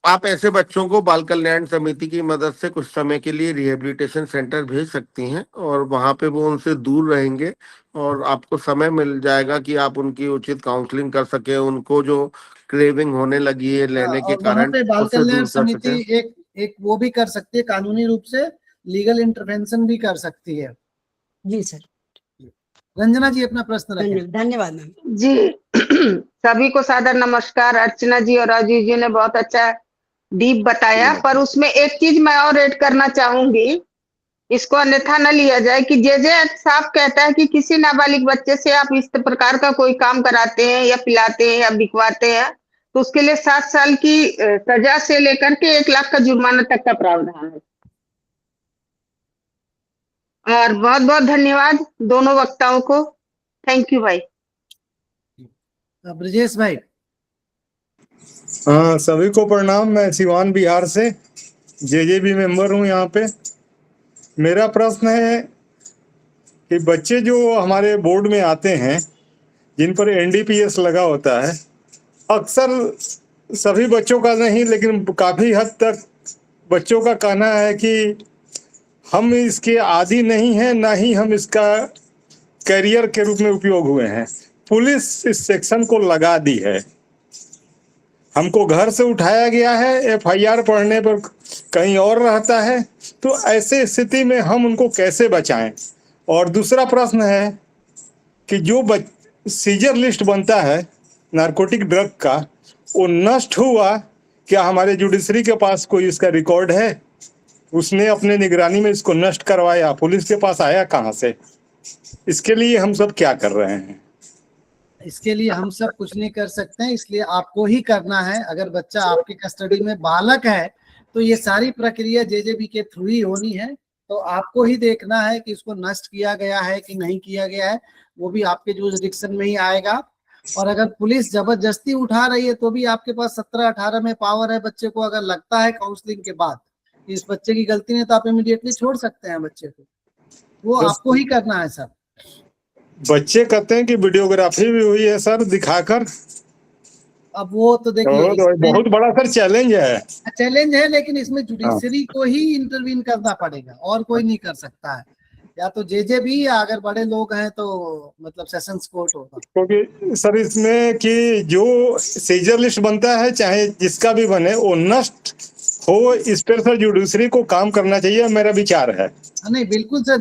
आप ऐसे बच्चों को बाल कल्याण समिति की मदद से कुछ समय के लिए रिहेबिलिटेशन सेंटर भेज सकती हैं, और वहां पे वो उनसे दूर रहेंगे, और आपको समय मिल जाएगा कि आप उनकी उचित काउंसलिंग कर सके, उनको जो क्रेविंग होने लगी है लेने के और वहाँ कारण पे बाल उससे कल्याण दूर कर समिति सके। एक वो भी कर सकती है, कानूनी रूप से लीगल इंटरवेंशन भी कर सकती है। जी सर। रंजना जी अपना प्रश्न रखें। धन्यवाद मैम। जी सभी को सादर नमस्कार। अर्चना जी और राजीव जी ने बहुत अच्छा डीप बताया, पर उसमें एक चीज मैं और ऐड करना चाहूंगी, इसको अन्यथा न लिया जाए कि जे साफ कहता है कि किसी नाबालिग बच्चे से आप इस प्रकार का कोई काम कराते हैं या पिलाते हैं या बिकवाते हैं तो उसके लिए 7 साल की सजा से लेकर के 1 लाख का जुर्माना तक का प्रावधान है। और बहुत बहुत धन्यवाद दोनों वक्ताओं को। थैंक यू भाई। ब्रजेश भाई। हाँ, सभी को प्रणाम। मैं सिवान बिहार से जेजेबी मेंबर हूँ यहाँ पे। मेरा प्रश्न है कि बच्चे जो हमारे बोर्ड में आते हैं जिन पर एनडीपीएस लगा होता है, अक्सर सभी बच्चों का नहीं लेकिन काफ़ी हद तक बच्चों का कहना है कि हम इसके आदी नहीं हैं, ना ही हम इसका कैरियर के रूप में उपयोग हुए हैं। पुलिस इस सेक्शन को लगा दी है, हमको घर से उठाया गया है, एफआईआर पढ़ने पर कहीं और रहता है, तो ऐसे स्थिति में हम उनको कैसे बचाएं? और दूसरा प्रश्न है कि जो सीजर लिस्ट बनता है नारकोटिक ड्रग का, वो नष्ट हुआ क्या? हमारे जुडिशरी के पास कोई इसका रिकॉर्ड है? उसने अपने निगरानी में इसको नष्ट करवाया, पुलिस के पास आया कहाँ से? इसके लिए हम सब क्या कर रहे हैं? इसके लिए हम सब कुछ नहीं कर सकते हैं, इसलिए आपको ही करना है। अगर बच्चा आपकी कस्टडी में बालक है तो ये सारी प्रक्रिया जेजेबी के थ्रू ही होनी है। तो आपको ही देखना है कि इसको नष्ट किया गया है कि नहीं किया गया है, वो भी आपके जुरिसडिक्शन में ही आएगा। और अगर पुलिस जबरदस्ती उठा रही है तो भी आपके पास 17-18 में पावर है। बच्चे को अगर लगता है काउंसलिंग के बाद कि इस बच्चे की गलती नहीं, तो आप इमीडिएटली छोड़ सकते हैं बच्चे को। वो आपको ही करना है सर। बच्चे कहते हैं कि वीडियोग्राफी भी हुई है सर दिखाकर। अब वो तो देखिए तो बहुत बड़ा सर चैलेंज है, लेकिन इसमें जुडिशरी को ही इंटरवीन करना पड़ेगा और कोई नहीं कर सकता है। या तो जेजेबी, या अगर बड़े लोग हैं तो मतलब सेशंस कोर्ट होगा। क्योंकि सर इसमें कि जो सीजर लिस्ट बनता है चाहे जिसका भी बने, वो नष्ट हो, इस पर सर जुडिशरी को काम करना चाहिए, मेरा विचार है। नहीं बिल्कुल सर।